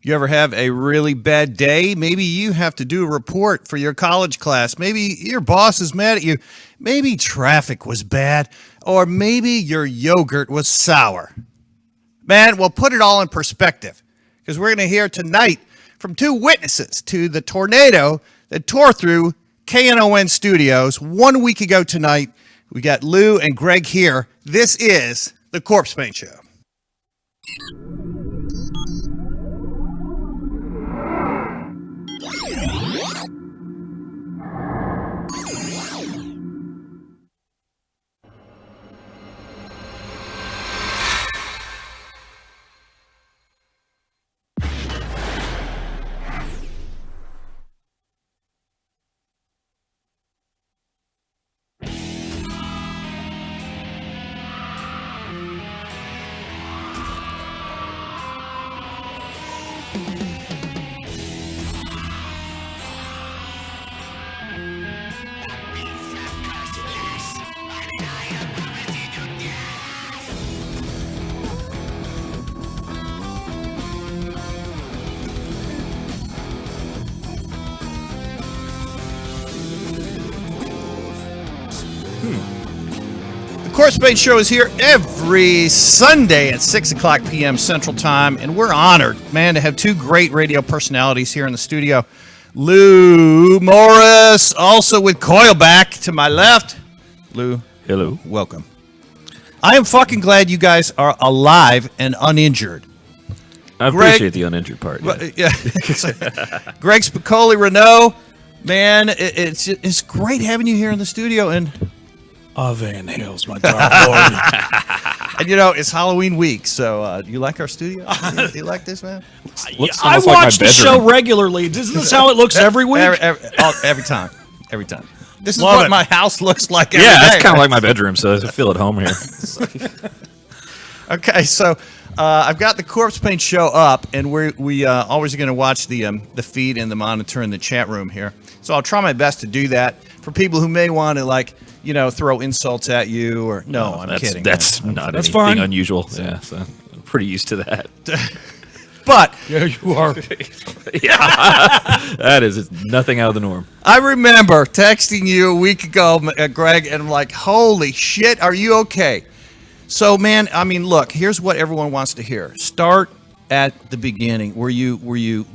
You ever have a really bad day? Maybe you have to do a report for your college class. Maybe your boss is mad at you. Maybe traffic was bad. Or maybe your yogurt was sour. Man, we'll put it all in perspective, because we're going to hear tonight from two witnesses to the tornado that tore through KNON Studios 1 week ago tonight. We got Lew and Greg here. This is the Corpsepaint Show. The Corpsepaint Show is here every Sunday at 6 o'clock p.m. Central Time, and we're honored, man, to have two great radio personalities here in the studio. Lew Morris, also with Coilback to my left. Lew, hello. Welcome. I am fucking glad you guys are alive and uninjured. I appreciate the uninjured part. Yeah. Greg Spicoli, Reneau, man, it's great having you here in the studio, and Van Hale's my dark lord. And you know, it's Halloween week, so do you like our studio? Do you like this, man? I watch the show regularly. Isn't this how it looks every week? Every time. Every time. This is Love what it. my house looks like every Yeah, day. that's kind of like my bedroom, so I feel at home here. Okay, so I've got the Corpsepaint Show up, and we always going to watch the feed and the monitor in the chat room here. So I'll try my best to do that for people who may want to, like, you know, throw insults at you or no, I'm kidding. That's not That's anything fine. unusual. Yeah, so I'm pretty used to that. But Yeah, you are. Yeah, that is it's nothing out of the norm. I remember texting you a week ago, Greg, and I'm like, holy shit, are you okay? So, man, I mean, look, here's what everyone wants to hear. Start at the beginning. Were you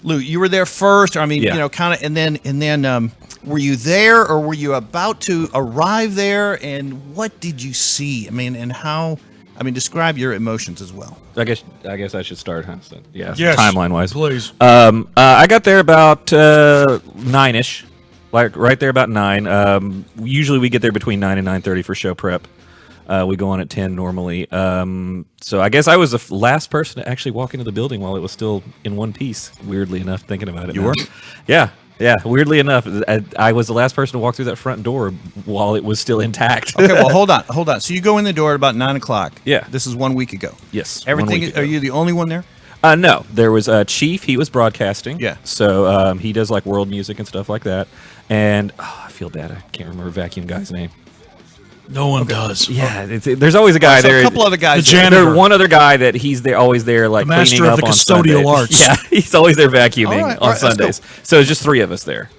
Lew, you were there first, or, I mean, Yeah. you know, kind of, and then were you there, or were you about to arrive there, and what did you see? I mean, and how, I mean, describe your emotions as well. I guess I should start, huh? So, yeah, Yes, timeline wise, please. I got there about 9ish, like right there about 9. Usually we get there between 9 and 9:30 for show prep. We go on at 10 normally. So I guess I was the last person to actually walk into the building while it was still in one piece. Weirdly enough, thinking about it. You now. were? Yeah. Weirdly enough, I was the last person to walk through that front door while it was still intact. Okay, well, hold on. So you go in the door at about 9 o'clock. Yeah. This is 1 week ago. Yes. 1 Everything. week ago. Are you the only one there? No, there was Chief. He was broadcasting. Yeah. So he does like world music and stuff like that. And I feel bad. I can't remember Vacuum guy's name. No one does. Yeah, there's always a guy So there. a couple other guys. The there. janitor. There's one other guy that he's there, always there, like The master cleaning of up the on custodial Sunday. arts. Yeah, he's always there vacuuming All right, on that's Sundays. cool. So it's just 3 of us there.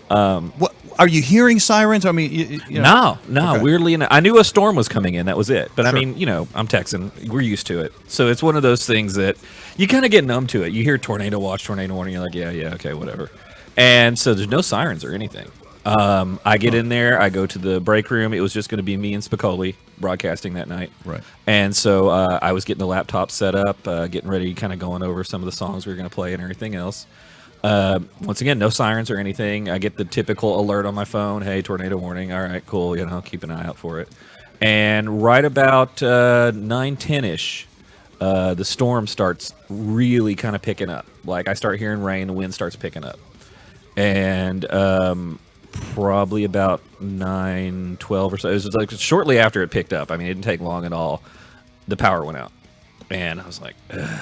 What are you hearing sirens? I mean, you know. No. Okay. Weirdly enough, I knew a storm was coming in. That was it. But Sure. I mean, you know, I'm Texan. We're used to it. So it's one of those things that you kind of get numb to it. You hear tornado watch, tornado warning. You're like, yeah, okay, whatever. And so there's no sirens or anything. I get in there. I go to the break room. It was just going to be me and Spicoli broadcasting that night. Right. And so I was getting the laptop set up, getting ready, kind of going over some of the songs we were going to play and everything else. Once again, no sirens or anything. I get the typical alert on my phone. Hey, tornado warning. All right, cool. You know, keep an eye out for it. And right about 9:10ish, the storm starts really kind of picking up. Like I start hearing rain, the wind starts picking up. And probably about 9:12 or so. It was like shortly after it picked up. I mean, it didn't take long at all. The power went out. And I was like, ugh.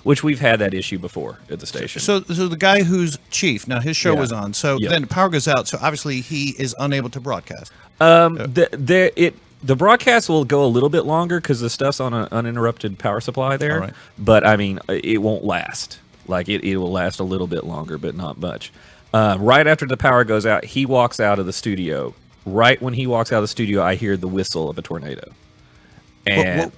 Which we've had that issue before at the station. So the guy who's chief, now his show Yeah. was on, so Yeah. then the power goes out, so obviously he is unable to broadcast. The broadcast will go a little bit longer because the stuff's on an uninterrupted power supply there. All right. But I mean, it won't last. Like it will last a little bit longer, but not much. Right after the power goes out, he walks out of the studio. Right when he walks out of the studio, I hear the whistle of a tornado. And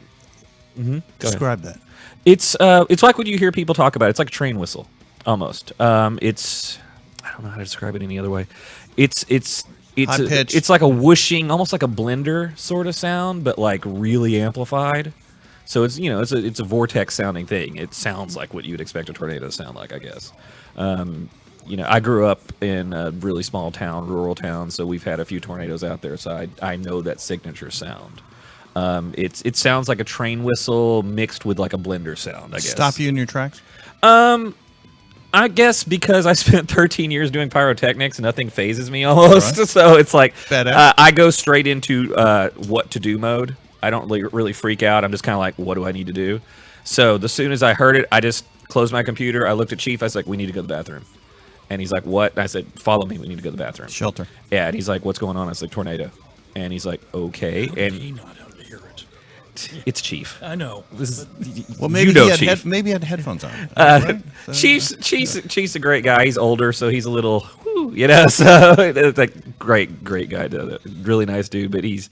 describe that. It's like what you hear people talk about. It's like a train whistle, almost. It's I don't know how to describe it any other way. It's it's like a whooshing, almost like a blender sort of sound, but like really amplified. So it's it's a vortex sounding thing. It sounds like what you'd expect a tornado to sound like, I guess. I grew up in a really small town, rural town, so we've had a few tornadoes out there. So I know that signature sound. It sounds like a train whistle mixed with like a blender sound, I guess. Stop you in your tracks? I guess because I spent 13 years doing pyrotechnics, nothing phases me almost. Right. So it's like I go straight into what to do mode. I don't really freak out. I'm just kind of like, what do I need to do? So as soon as I heard it, I just closed my computer. I looked at Chief. I was like, we need to go to the bathroom. And he's like, what? And I said, follow me. We need to go to the bathroom. Shelter. Yeah. And he's like, what's going on? I was like, tornado. And he's like, okay. How did he not hear it? It's Chief. I know. Well, maybe he had headphones on. Right? Chief's a great guy. He's older, so he's a little, So it's like great guy. Really nice dude, but he's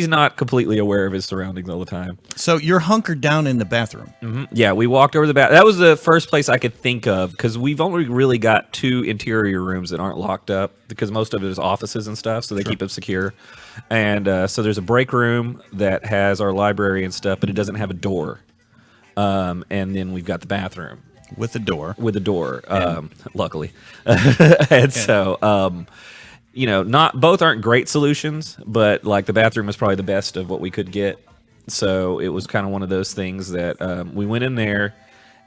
not completely aware of his surroundings all the time. So you're hunkered down in the bathroom. Mm-hmm. Yeah, we walked over the bath. That was the first place I could think of because we've only really got 2 interior rooms that aren't locked up because most of it is offices and stuff, so they keep it secure. And so there's a break room that has our library and stuff, but it doesn't have a door. And then we've got the bathroom. With a door. Luckily. And so, not both aren't great solutions, but like the bathroom was probably the best of what we could get. So it was kind of one of those things that we went in there,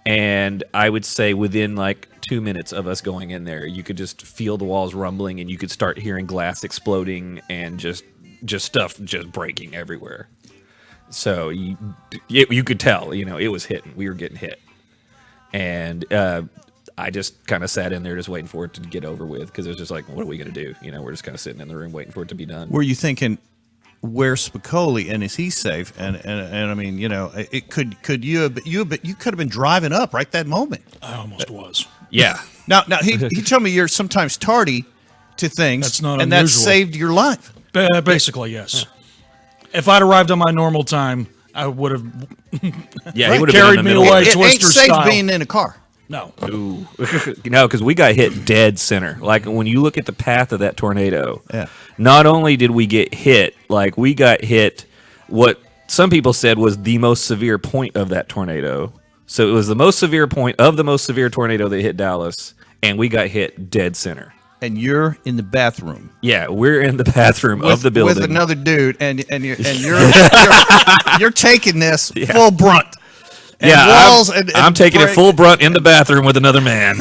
and I would say within like 2 minutes of us going in there, you could just feel the walls rumbling, and you could start hearing glass exploding and just stuff just breaking everywhere. So you could tell, it was hitting. We were getting hit. And I just kind of sat in there just waiting for it to get over with because it was just like, what are we going to do? We're just kind of sitting in the room waiting for it to be done. Were you thinking, where's Spicoli and is he safe? And I mean, it could you could have been driving up right that moment. I almost was. Yeah. Now he told me you're sometimes tardy to things. That's not and unusual. that saved your life. Basically, yes. Yeah. If I'd arrived on my normal time, I would have. Yeah, he would have carried me away. It ain't Twister safe style. being in a car. No. Ooh. Because we got hit dead center. Like when you look at the path of that tornado, not only did we get hit, like we got hit what some people said was the most severe point of that tornado. So it was the most severe point of the most severe tornado that hit Dallas, and we got hit dead center. And you're in the bathroom. Yeah, we're in the bathroom of the building with another dude, and you're taking this full brunt. And I'm taking it full brunt in the bathroom with another man.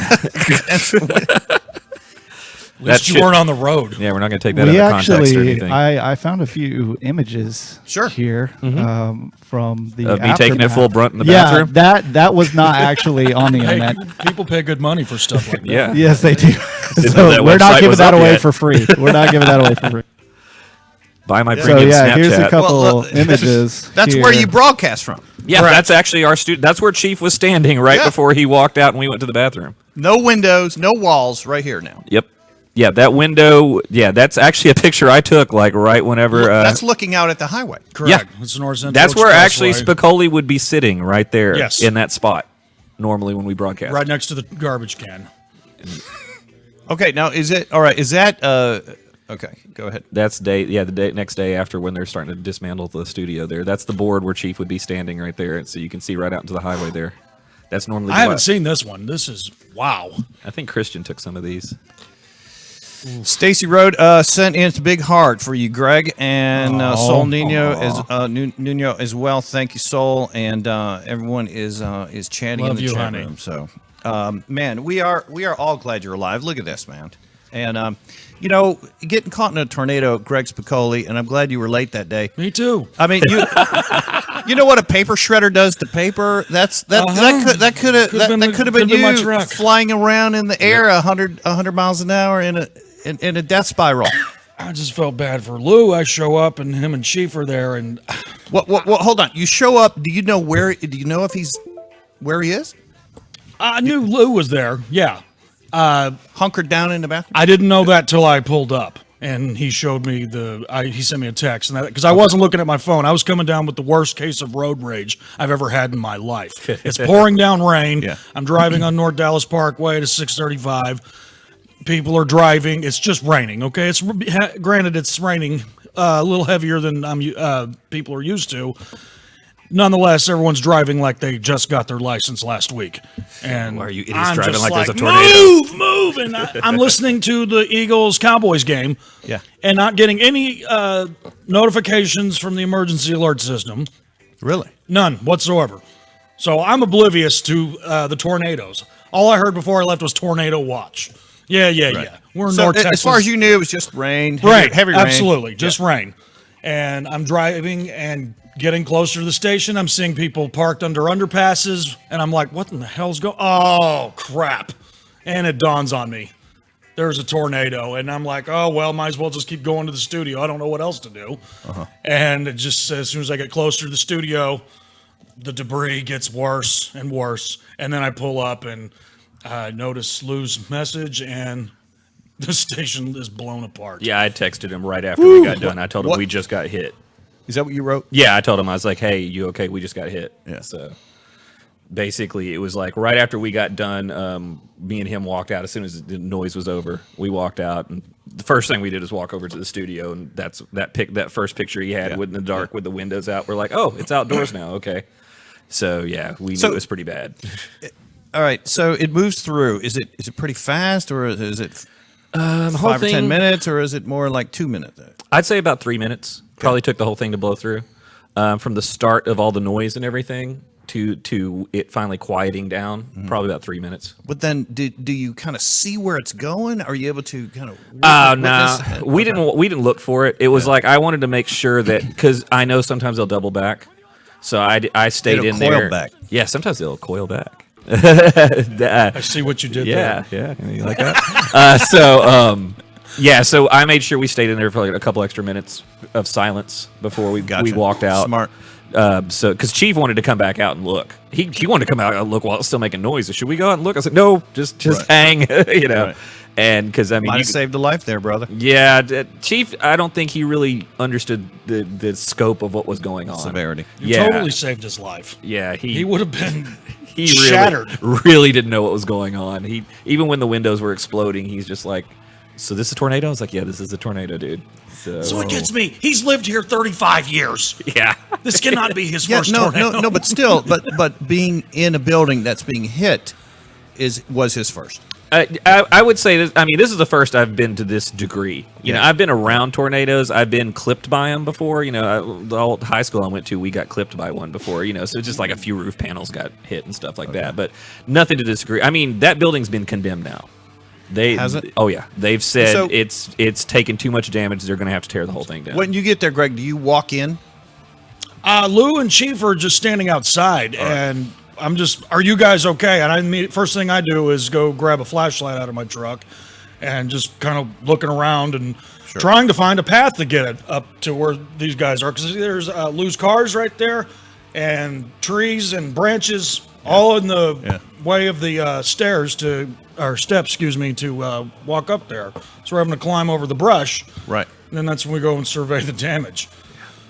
At least you weren't on the road. Yeah, we're not going to take that out of context or anything. I found a few images here from the of me taking it full brunt in the bathroom. Yeah, that was not actually on the internet. People pay good money for stuff like that. Yeah. Yes, they do. So we're not giving that away for free. We're not giving that away for free. Buy my premium Snapchat. Here's a couple images. That's where you broadcast from. Yeah, that's actually our student. That's where Chief was standing right before he walked out and we went to the bathroom. No windows, no walls, right here now. Yep. Yeah, that window. Yeah, that's actually a picture I took. Like right whenever. That's looking out at the highway. Correct. Yeah, it's North Central that's where actually Spicoli would be sitting right there. Yes. In that spot. Normally when we broadcast. Right next to the garbage can. Okay, now is it all right? Is that okay? Go ahead. That's the next day after when they're starting to dismantle the studio there. That's the board where Chief would be standing right there, and so you can see right out into the highway there. That's normally. I haven't seen this one. This is wow. I think Christian took some of these. Stacy Road sent in a big heart for you, Greg, and Sol Nuno as well. Thank you, Sol, and everyone is chatting in the chat room. So, man, we are all glad you're alive. Look at this, man, and getting caught in a tornado, Greg Spicoli, and I'm glad you were late that day. Me too. I mean, you know what a paper shredder does to paper? That could have been you flying around in the air 100 miles an hour in a death spiral. I just felt bad for Lew. I show up and him and Chief are there, and what? Hold on. You show up. Do you know if he's where he is? I knew Lew was there. Yeah. Hunkered down in the bathroom? I didn't know that till I pulled up, and he showed me he sent me a text, and because I wasn't looking at my phone, I was coming down with the worst case of road rage I've ever had in my life. It's pouring down rain. Yeah. I'm driving on North Dallas Parkway to 635. People are driving. It's just raining. Okay, it's granted it's raining a little heavier than people are used to. Nonetheless, everyone's driving like they just got their license last week. And Why are you idiots I'm driving just like there's a tornado? Move! And I'm listening to the Eagles-Cowboys game and not getting any notifications from the emergency alert system. Really? None whatsoever. So I'm oblivious to the tornadoes. All I heard before I left was tornado watch. Yeah. We're in North Texas. As far as you knew, it was just rain. Heavy rain. Absolutely, just rain. And I'm driving and getting closer to the station. I'm seeing people parked under underpasses, and I'm like, what in the hell's going on? Oh, crap. And it dawns on me. There's a tornado. And I'm like, oh, well, might as well just keep going to the studio. I don't know what else to do. And it just, as soon as I get closer to the studio, the debris gets worse and worse. And then I pull up and I notice Lew's message, and the station is blown apart. Yeah, I texted him right after we got done. I told him we just got hit. Is that what you wrote? Yeah, I told him, I was like, hey, you okay? We just got hit. Yeah. So basically, it was like right after we got done, me and him walked out as soon as the noise was over. We walked out, and the first thing we did was walk over to the studio, and that first picture he had in the dark with the windows out. We're like, oh, it's outdoors now. Okay. So, yeah, we knew it was pretty bad. All right, so it moves through. Is it pretty fast, or is it 5 or 10 minutes, or is it more like 2 minutes? I'd say about 3 minutes. Probably took the whole thing to blow through. From the start of all the noise and everything to it finally quieting down, probably about 3 minutes. But then, do you kind of see where it's going? Are you able to kind of? No, we didn't look for it. It was like I wanted to make sure that, because I know sometimes they'll double back, so I stayed in there. Coil back. Yeah, sometimes they'll coil back. I see what you did there. Yeah, you like that? So I made sure we stayed in there for like a couple extra minutes of silence before we walked out. Smart. So because Chief wanted to come back out and look, he wanted to come out and look while it's still making noise. Should we go out and look? I said no, just hang, Right. And because I mean, might have saved a life there, brother. Yeah, Chief, I don't think he really understood the scope of what was going on. Severity. You totally saved his life. Yeah, he would have been. He shattered. Really didn't know what was going on. He even when the windows were exploding, he's just like, "So this is a tornado?" I was like, "Yeah, this is a tornado, dude." So it gets me. He's lived here 35 years. Yeah, this cannot be his first tornado. No, but still, but being in a building that's being hit was his first. I would say this. I mean, this is the first I've been to this degree. You know, I've been around tornadoes. I've been clipped by them before. You know, the old high school I went to, we got clipped by one before. You know, so it's just like a few roof panels got hit and stuff like that. But nothing to disagree. I mean, that building's been condemned now. Has it? Oh yeah, they've said it's taken too much damage. They're going to have to tear the whole thing down. When you get there, Greg, do you walk in? Lew and Chief are just standing outside, and I'm just, are you guys okay? And first thing I do is go grab a flashlight out of my truck and just kind of looking around and trying to find a path to get it up to where these guys are. Because there's Lew's cars right there and trees and branches all in the way of the steps, to walk up there. So we're having to climb over the brush. Right. And then that's when we go and survey the damage.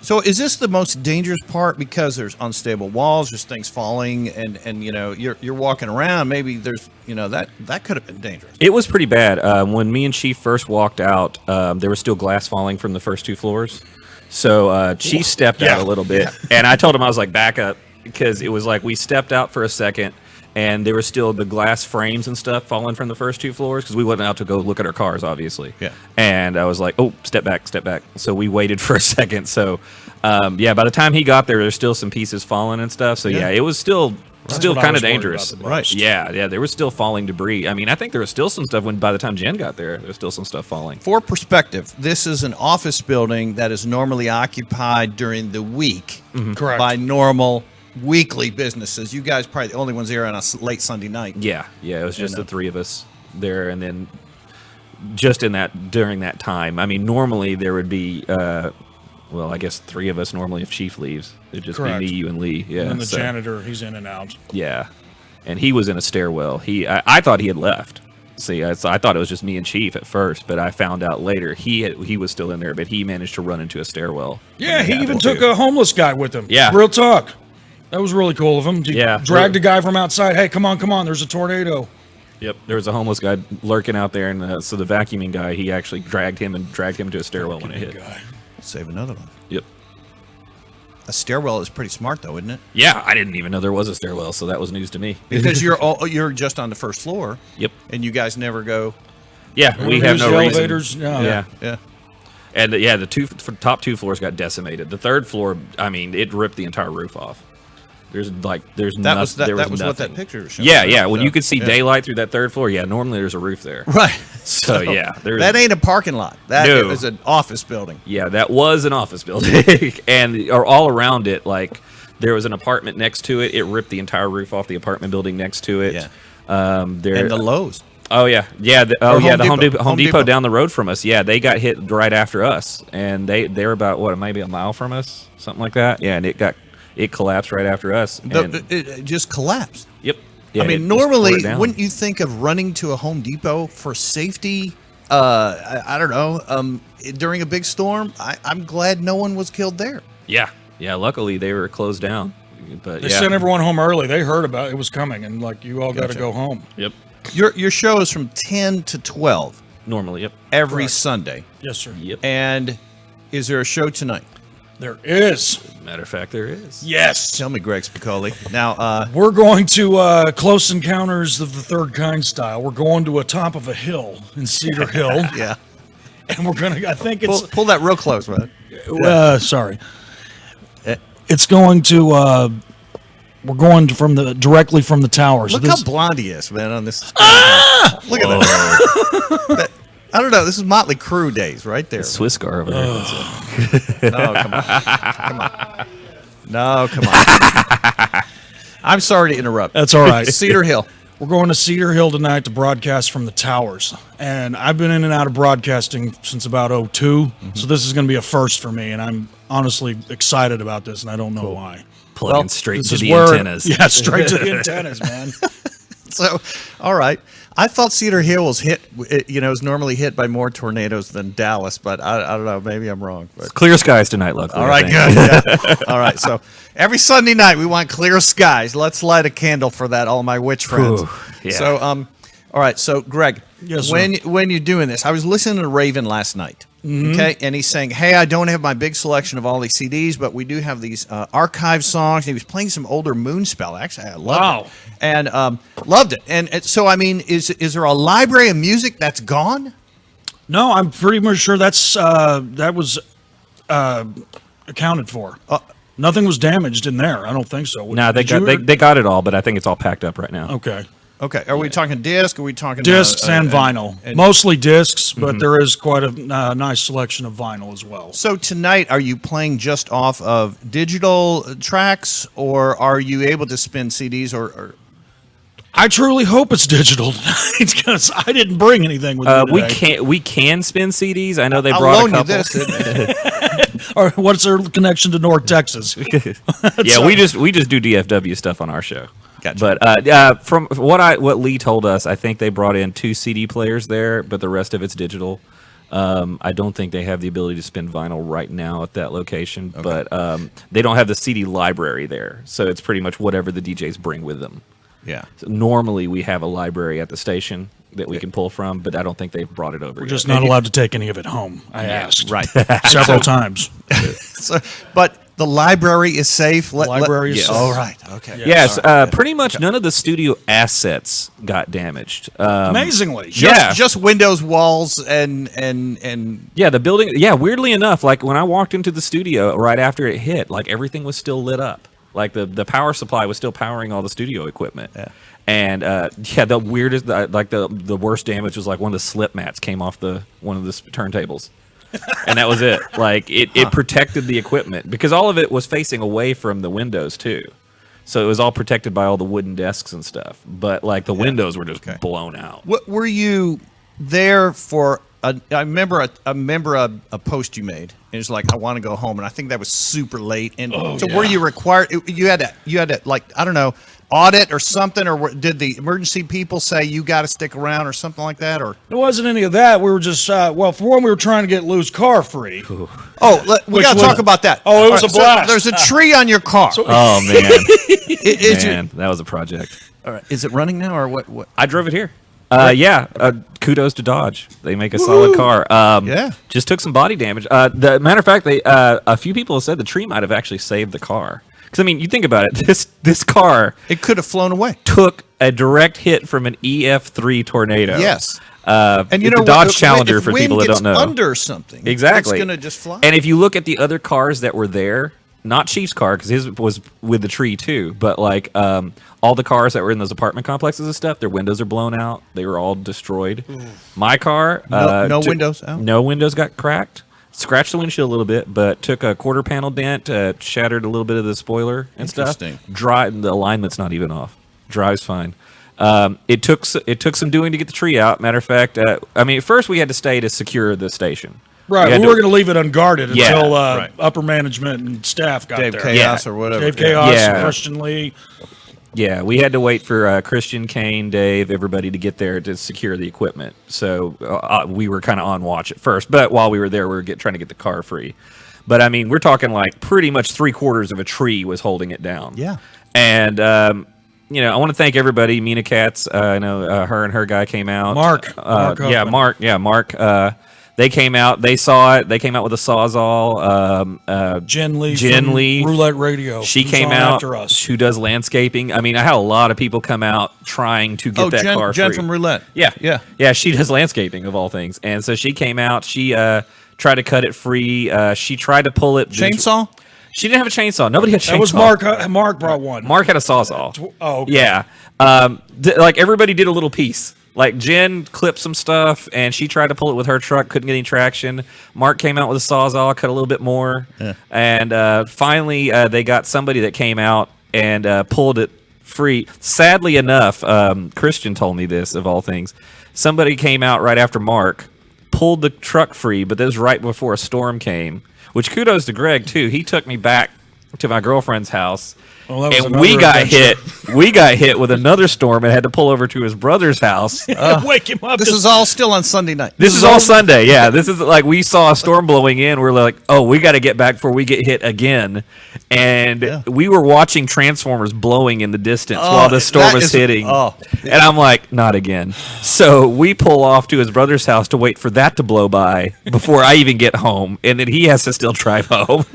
So is this the most dangerous part because there's unstable walls, there's things falling, and you know you're walking around, maybe there's that could have been dangerous. It was pretty bad. When me and Chief first walked out, there was still glass falling from the first 2 floors. So Chief stepped out a little bit, and I told him, I was like, back up, because it was like we stepped out for a second, and there was still the glass frames and stuff falling from the first 2 floors because we went out to go look at our cars, obviously. Yeah. And I was like, oh, step back. So we waited for a second. So, by the time he got there, there's still some pieces falling and stuff. So, it was still kind of dangerous. Right. Yeah, there was still falling debris. I mean, I think there was still some stuff by the time Jen got there, there was still some stuff falling. For perspective, this is an office building that is normally occupied during the week Correct. by normal weekly businesses. You guys probably the only ones here on a late Sunday night. Yeah, it was just the 3 of us there, and then just during that time. I mean, normally there would be, I guess 3 of us normally if Chief leaves. It'd just Correct. be me, you, and Lee. Yeah, And then the janitor, he's in and out. Yeah. and he was in a stairwell. I thought he had left. See, I thought it was just me and Chief at first, but I found out later he was still in there, but he managed to run into a stairwell. Yeah, he even took a homeless guy with him. Yeah. Real talk. That was really cool of him. He Yeah. dragged a guy from outside. Hey, come on, there's a tornado. Yep, there was a homeless guy lurking out there, and so the vacuuming guy, he actually dragged him to a stairwell when it hit. Guy. Save another one. Yep. A stairwell is pretty smart, though, isn't it? Yeah, I didn't even know there was a stairwell, so that was news to me. Because you're just on the first floor. Yep. And you guys never go. Yeah, we have Use no the reason. elevators. No. Yeah. And the top two floors got decimated. The third floor, I mean, it ripped the entire roof off. There's That nothing. was There was what nothing. that picture was showing. Yeah. When you could see daylight through that third floor, normally there's a roof there. Right. So yeah, that ain't a parking lot. That No. is an office building. Yeah, that was an office building, and or all around it, like there was an apartment next to it. It ripped the entire roof off the apartment building next to it. Yeah. And the Lowe's. Oh yeah. The Home Depot Depot. down the road from us. Yeah, they got hit right after us, and they're about maybe a mile from us, something like that. Yeah, and it collapsed right after us. And, It just collapsed. yep. Yeah, I mean, it just tore normally, it down. wouldn't you think of running to a Home Depot for safety? I don't know. During a big storm, I'm glad no one was killed there. Yeah. Luckily, they were closed down. But They sent everyone home early. They heard about it was coming, and like you all got to Gotcha. go home. Yep. Your show is from 10 to 12 Normally, yep. every Correct. Sunday. Yes, sir. Yep. And is there a show tonight? There is. Matter of fact, there is. Yes. Tell me, Greg Spicoli. Now, We're going to Close Encounters of the Third Kind style. We're going to a top of a hill in Cedar Hill, yeah, and we're gonna. I think it's. pull that real close, man. Sorry. It's going to. We're going directly from the tower. So Look how blonde he is, man, on this. Look at that. I don't know. This is Motley Crue days right there. Swiss Guard over there. No, come on. No, come on. I'm sorry to interrupt. That's all right. Cedar Hill. We're going to Cedar Hill tonight to broadcast from the towers. And I've been in and out of broadcasting since about 2002. So this is going to be a first for me. And I'm honestly excited about this, and I don't know why. Plugging straight This to is the where- antennas. Yeah, straight to the antennas, man. So, all right. I thought Cedar Hill was is normally hit by more tornadoes than Dallas, but I don't know. Maybe I'm wrong. But Clear skies tonight, luckily. all I right, think. good. Yeah. All right. So every Sunday night we want clear skies. Let's light a candle for that, all my witch friends. Whew, yeah. So all right. So Greg, Yes, sir. when you're doing this, I was listening to Raven last night. Okay, and he's saying, "Hey, I don't have my big selection of all these CDs, but we do have these archive songs." And he was playing some older Moonspell. Actually, I loved it, and loved it. And so, I mean, is there a library of music that's gone? No, I'm pretty much sure that was accounted for. Nothing was damaged in there. I don't think so. No, they Did you- they got it all, but I think it's all packed up right now. Okay. Okay, are we talking disc? Are we talking Discs and vinyl. and- Mostly discs, but there is quite a nice selection of vinyl as well. So tonight, are you playing just off of digital tracks, or are you able to spin CDs? Or I truly hope it's digital tonight because I didn't bring anything with me today. We can spin CDs. I know they I'll brought loan a you couple. this. Or what's their connection to North Texas? Yeah, we just do DFW stuff on our show. Gotcha. But from what Lee told us, I think they brought in 2 CD players there, but the rest of it's digital. I don't think they have the ability to spin vinyl right now at that location, but they don't have the CD library there, so it's pretty much whatever the DJs bring with them. Yeah. So normally we have a library at the station that we can pull from, but I don't think they've brought it over We're yet. just not allowed to take any of it home. I asked Right. several times. So, but the library is safe. Library is yes. safe. All right. Okay. Yeah. Yes, pretty much none of the studio assets got damaged. Amazingly. Just windows, walls, and Yeah, the building. Yeah, weirdly enough, like when I walked into the studio right after it hit, like everything was still lit up. Like the power supply was still powering all the studio equipment. Yeah. And the weirdest, the worst damage was like one of the slip mats came off one of the turntables. And that was it. Like it protected the equipment because all of it was facing away from the windows too. So it was all protected by all the wooden desks and stuff. But like the windows were just blown out. What were you there for? I remember a post you made, and it's like, I want to go home, and I think that was super late. And were you required? You had to like, I don't know, audit or something, or did the emergency people say you got to stick around or something like that? Or There wasn't any of that. We were just, well, for one, we were trying to get Lew's car free. We got to talk about that. Oh, it was a blast. So there's a tree on your car. Oh man, Man, that was a project. all right. Is it running now or what? I drove it here. Kudos to Dodge. They make a solid car. Yeah. Just took some body damage. The matter of fact, a few people have said the tree might have actually saved the car. Because I mean, you think about it. This car It could have flown away. took a direct hit from an EF3 tornado. Yes. And you the know Dodge what, Challenger if for wind people that gets don't know. under something, Exactly. it's going to just fly. And if you look at the other cars that were there, not Chief's car because his was with the tree too, but like all the cars that were in those apartment complexes and stuff, their windows are blown out. They were all destroyed. My car, no windows out? No windows got cracked. Scratched the windshield a little bit, but took a quarter panel dent, shattered a little bit of the spoiler and stuff. Interesting. The alignment's not even off. Drives fine. It took some doing to get the tree out. Matter of fact, I mean, at first we had to stay to secure the station. Right, we were going to leave it unguarded Yeah, until right. upper management and staff got Dave there. Chaos or whatever. Dave Chaos, Yeah. Christian Lee. Yeah, we had to wait for Christian, Kane, Dave, everybody to get there to secure the equipment. So we were kind of on watch at first, but while we were there, we were trying to get the car free. But I mean, we're talking like pretty much 3/4 of a tree was holding it down. Yeah. And you know, I want to thank everybody. Mina Katz, I know her and her guy came out. Mark Huffman. Mark. They came out. They saw it. They came out with a Sawzall. Jen Lee Jen from Lee. Roulette Radio. She who's came on out. after us. Who does landscaping? I mean, I had a lot of people come out trying to get that car Jen free. from Roulette. Yeah. She does landscaping of all things, and so she came out. She tried to cut it free. She tried to pull it. Chainsaw? She didn't have a chainsaw. Nobody had chainsaw. That was Mark. Mark brought one. Mark had a sawzall. Oh, okay. Yeah. Like everybody did a little piece. Like Jen clipped some stuff, and she tried to pull it with her truck, couldn't get any traction. Mark came out with a sawzall, cut a little bit more, and finally they got somebody that came out and pulled it free. Sadly enough, Christian told me this of all things. Somebody came out right after Mark, pulled the truck free, but this was right before a storm came. Which kudos to Greg too. He took me back to my girlfriend's house. Well, that was and we another got adventure. hit. We got hit with another storm and had to pull over to his brother's house. Wake him up. This is all still on Sunday night. This is all Sunday. Yeah, this is like we saw a storm blowing in. We're like, oh, we got to get back before we get hit again. And we were watching transformers blowing in the distance while the storm was hitting. And I'm like, not again. So we pull off to his brother's house to wait for that to blow by before I even get home, and then he has to still drive home.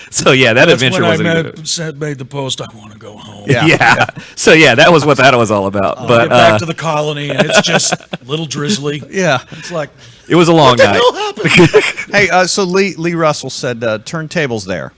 So yeah, that adventure wasn't good. Made the post. I want to go home. Yeah. So yeah, that was what that was all about. But Get back to the colony, and it's just a little drizzly. Yeah. It's like, it was a long night. what the hell happened? Hey, so Lee Russell said turntables there.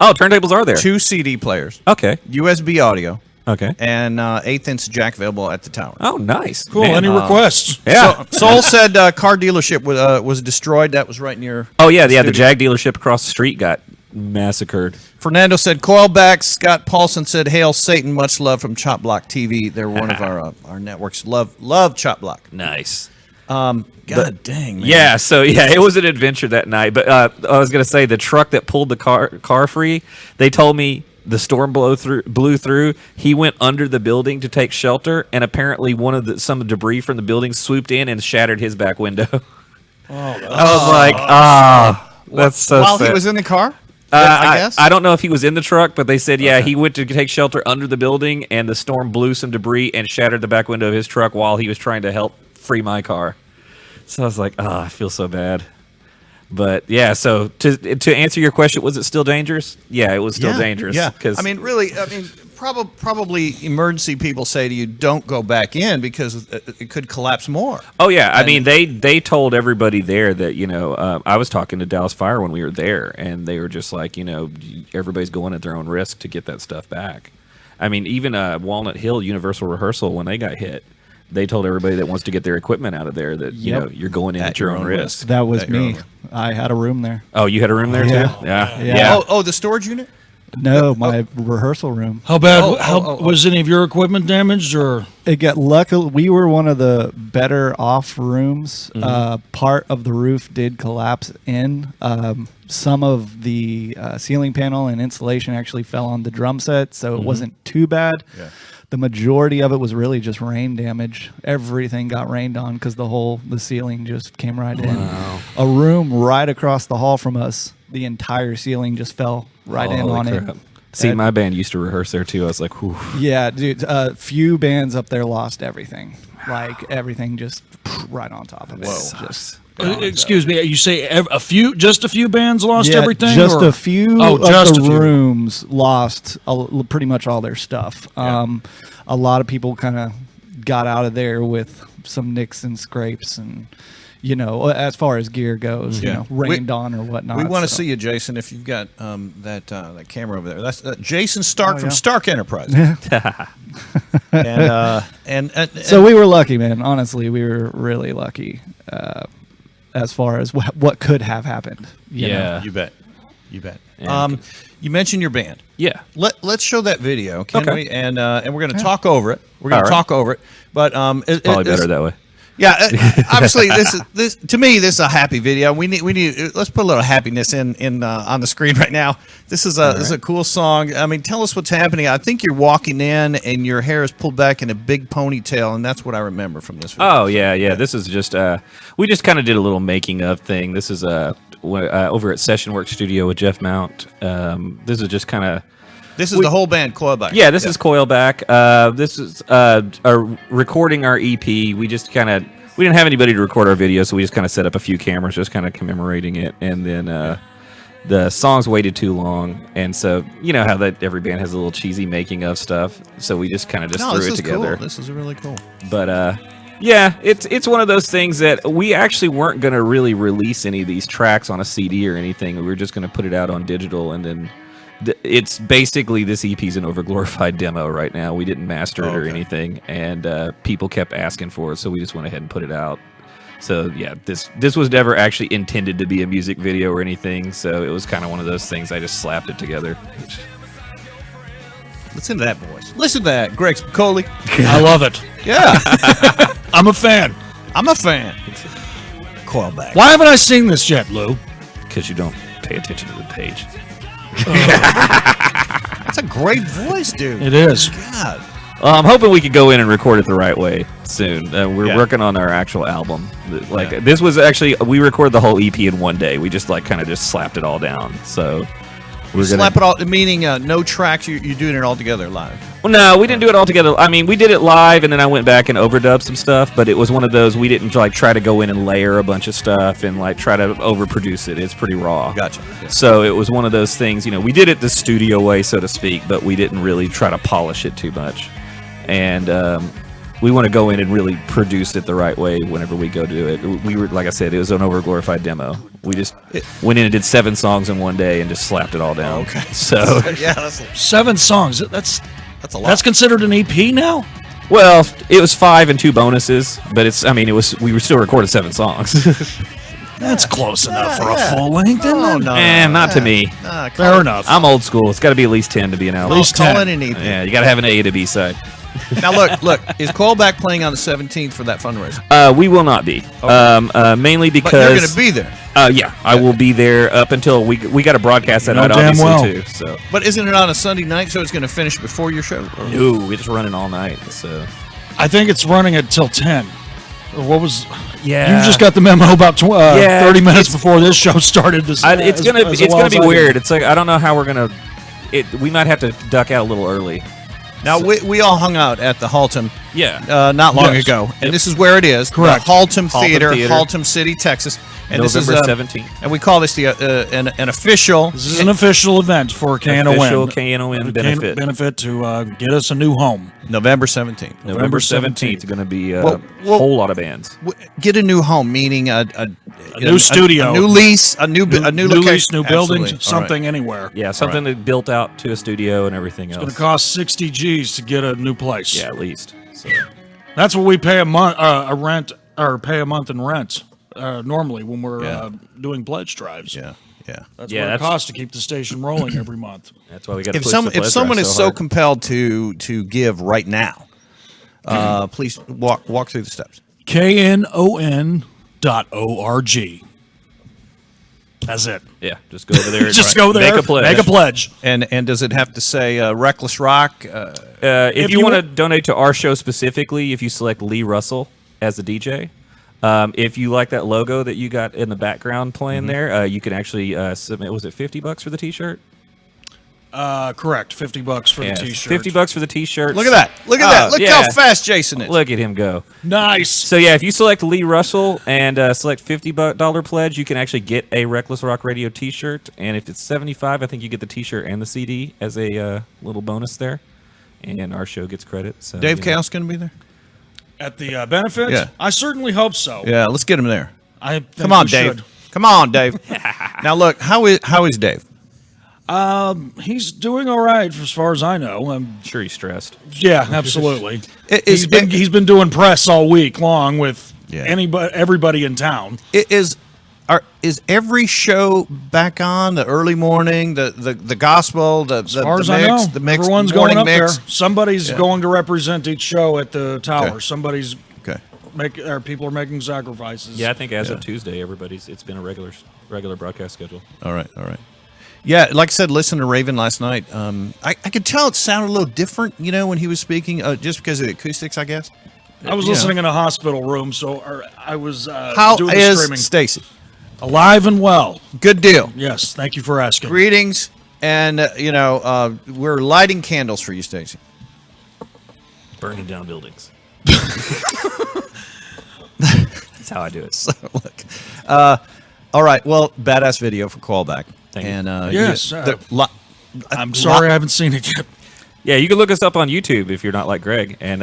Oh, turntables are there. 2 CD players. Okay. USB audio. Okay. And 1/8" jack available at the tower. Oh, nice. Cool. Man. Any requests? Yeah. Soul said car dealership was destroyed. That was right near. Oh yeah, the studio. Jag dealership across the street got massacred. Fernando said coilback. Scott Paulson said hail Satan. Much love from Chop Block TV. They're one of our networks. Love Chop Block. Nice. God dang, man. Yeah, so yeah, it was an adventure that night. But I was gonna say the truck that pulled the car free. They told me the storm blew through. He went under the building to take shelter, and apparently some debris from the building swooped in and shattered his back window. I was like, that's so While sad. he was in the car? I guess. I don't know if he was in the truck, but they said, he went to take shelter under the building, and the storm blew some debris and shattered the back window of his truck while he was trying to help free my car. So I was like, I feel so bad. But yeah, so to answer your question, was it still dangerous? Yeah, it was still dangerous. Yeah, Cause, I mean, really, probably emergency people say to you, don't go back in because it could collapse more. Oh yeah, I mean they told everybody there that I was talking to Dallas Fire when we were there, and they were just like everybody's going at their own risk to get that stuff back. I mean even Walnut Hill Universal Rehearsal, when they got hit, they told everybody that wants to get their equipment out of there that you're going in at your own risk. That was me. I had a room there. Oh, you had a room there too? Yeah. Oh, the storage unit? No, my rehearsal room. How bad? Was any of your equipment damaged, or it got lucky? We were one of the better off rooms. Part of the roof did collapse in. Some of the ceiling panel and insulation actually fell on the drum set, so it wasn't too bad. Yeah. The majority of it was really just rain damage. Everything got rained on because the ceiling just came right in. A room right across the hall from us, the entire ceiling just fell right in on it. See, my band used to rehearse there too. I was like, whew. Yeah, dude. Few bands up there lost everything. Like everything just right on top of it. Whoa. Just excuse me, you say just a few bands lost everything? Just a few of just the a few rooms lost pretty much all their stuff. A lot of people kind of got out of there with some nicks and scrapes, and as far as gear goes, rained on or whatnot. We want to see you, Jason, if you've got that camera over there. That's Jason Stark from Stark Enterprise. and so we were lucky, man. Honestly, we were really lucky. As far as what could have happened. You know? You bet. You mentioned your band. Yeah. Let's show that video, can we? And we're going to talk over it. We're going to talk over it. But it's probably better that way. Yeah, obviously this to me this is a happy video. We need let's put a little happiness in on the screen right now. This is a cool song. I mean, tell us what's happening. I think you're walking in and your hair is pulled back in a big ponytail, and that's what I remember from this video. Oh yeah. This is just we just kind of did a little making of thing. This is over at Session Work Studio with Jeff Mount. This is just kind of. This is the whole band, Coilback. Yeah, this is Coilback. This is recording our EP. We just we didn't have anybody to record our video, so we just kind of set up a few cameras, just kind of commemorating it. And then the songs waited too long, and so you know how that every band has a little cheesy making of stuff. So we just kind of threw it together. Cool. This is really cool. But yeah, it's one of those things that we actually weren't going to really release any of these tracks on a CD or anything. We were just going to put it out on digital, and then. It's basically this EP is an overglorified demo right now. We didn't master it or anything, and people kept asking for it, so we just went ahead and put it out. So yeah, this was never actually intended to be a music video or anything. So it was kind of one of those things. I just slapped it together. Listen to that voice. Listen to that, Greg Spicoli. I love it. Yeah, I'm a fan. Coilback. Why haven't I seen this yet, Lou? Because you don't pay attention to the page. That's a great voice, dude. It is. God. I'm hoping we could go in and record it the right way soon. We're working on our actual album. This was actually we recorded the whole EP in one day. We just kind of just slapped it all down. So we're gonna slap it all, meaning no tracks. You're doing it all together live. Well, no, we didn't do it all together. I mean, we did it live, and then I went back and overdubbed some stuff. But it was one of those we didn't try to go in and layer a bunch of stuff and try to overproduce it. It's pretty raw. Gotcha. Yeah. So it was one of those things. We did it the studio way, so to speak, but we didn't really try to polish it too much. And we want to go in and really produce it the right way whenever we go do it. We were, like I said, it was an overglorified demo. We just went in and did 7 songs in one day and just slapped it all down. Okay. So yeah, that's 7 songs. That's a lot. That's considered an EP now? Well, it was 5 and 2 bonuses, but we were still recorded 7 songs. That's close enough for a full length, isn't it? Not to me. Fair enough. I'm old school. It's got to be at least 10 to be an album. At least 10. Call it an EP. Yeah, you got to have an A to B side. Now look, is Coilback playing on the 17th for that fundraiser? We will not be. Okay. Mainly because but you're going to be there. Yeah, I will be there up until we got to broadcast that night, obviously too. So, but isn't it on a Sunday night? So it's going to finish before your show? Or? No, it's running all night. So I think it's running until 10. Or what was? Yeah, you just got the memo about 30 minutes before this show started. It's gonna be weird. It's I don't know how we're gonna. We might have to duck out a little early. Now, we all hung out at the Haltom not long ago, and this is where it is. Correct. The Haltom Theater, Haltom City, Texas. And November 17th. And we call this an official... This is an official event for KNON. Official KNON benefit. Benefit to get us a new home. November 17th. November 17th is going to be a whole lot of bands. Get a new home, meaning a new studio. A new lease, a new location. Lease, new building, Absolutely. something anywhere. Yeah, something that built out to a studio and everything else. It's going to cost 60 G's to get a new place. Yeah, at least. So. That's what we pay a month pay a month in rent normally when we're doing pledge drives. Yeah. Yeah. That's Yeah, what it that's- costs to keep the station rolling every month. That's why we got to If push someone the pledge is drive so hard. compelled to give right now, please walk through the steps. KNON.org. That's it. Yeah, just go over there. and Just go there. Make a pledge. Make a pledge. And does it have to say Reckless Rock? If you want to donate to our show specifically, if you select Lee Russell as the DJ, if you like that logo that you got in the background playing there, you can actually submit. Was it $50 for the T-shirt? Correct. $50 for the T-shirt. $50 for the T-shirt. Look at that! Look at that! Look yeah. how fast Jason is. Look at him go. Nice. So yeah, if you select Lee Russell and select $50 pledge, you can actually get a Reckless Rock Radio T-shirt. And if it's $75, I think you get the T-shirt and the CD as a little bonus there. And our show gets credit. So Dave you know. Chaos going to be there? At the benefit? Yeah. I certainly hope so. Yeah, let's get him there. I think Come on, we Dave. should. Come on, Dave. Now look, how is Dave? He's doing all right as far as I know. I'm sure he's stressed. Yeah, absolutely. Is- He's been doing press all week long with Yeah. everybody in town. Is every show back on the early morning, the gospel, the As far the as mix, I know, the mix, everyone's morning going up mix? there. Somebody's going to represent each show at the tower. Okay. Somebody's Okay. people are making sacrifices. Yeah, I think as of Tuesday, it's been a regular broadcast schedule. All right. Yeah, like I said, listen to Raven last night. I could tell it sounded a little different, when he was speaking, just because of the acoustics, I guess. I was listening in a hospital room, so I was How doing the is streaming. Stacy? Alive and well. Good deal. Yes, thank you for asking. Greetings, and we're lighting candles for you, Stacy. Burning down buildings. That's how I do it. Look, all right. Well, badass video for callback. Thank you. And Yes, I'm sorry I haven't seen it yet. Yeah, you can look us up on YouTube if you're not like Greg and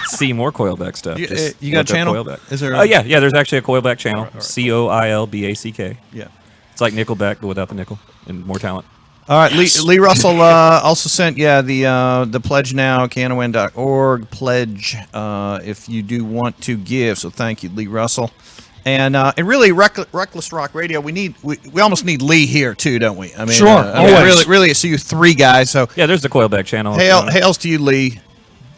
see more Coilback stuff. You- Just you got a look up channel? Coilback. Is there Oh yeah. There's actually a Coilback channel. Coilback. Yeah. It's like Nickelback, but without the nickel and more talent. All right, Lee Russell also sent the pledge now, KNON.org pledge if you do want to give. So thank you, Lee Russell. And really, Reckless Rock Radio, we almost need Lee here too, don't we? I mean, Sure, always. really, so you three guys. So Yeah, there's the Coilback channel. hails to you, Lee.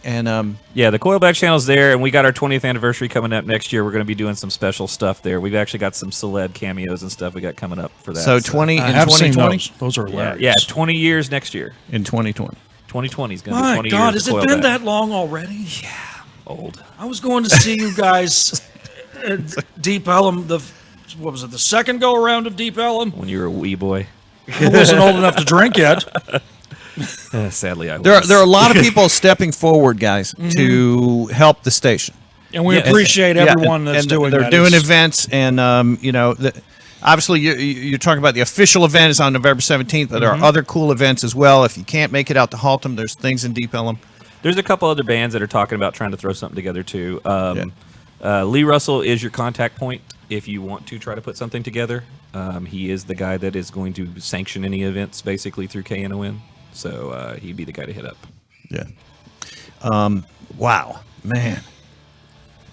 And Yeah, the Coilback channel's there, and we got our 20th anniversary coming up next year. We're going to be doing some special stuff there. We've actually got some celeb cameos and stuff we got coming up for that. so 20 I in have seen 2020. those. Those are Yeah, hilarious. 20 years next year. In 2020. 2020 is going to be My 20 God, years has of it been Coilback. that long already? Old? I was going to see you guys at Deep Ellum. What was it? The second go around of Deep Ellum. When you were a wee boy. I wasn't old enough to drink yet. Sadly, I was. There are a lot of people stepping forward, guys, to help the station. And we Yes. appreciate everyone that's and doing they're that. doing It's- events, and obviously you're talking about the official event is on November 17th, but there are other cool events as well. If you can't make it out to Haltom, there's things in Deep Ellum. There's a couple other bands that are talking about trying to throw something together too. Lee Russell is your contact point if you want to try to put something together. He is the guy that is going to sanction any events basically through KNON. So he'd be the guy to hit up. Yeah. Wow, man.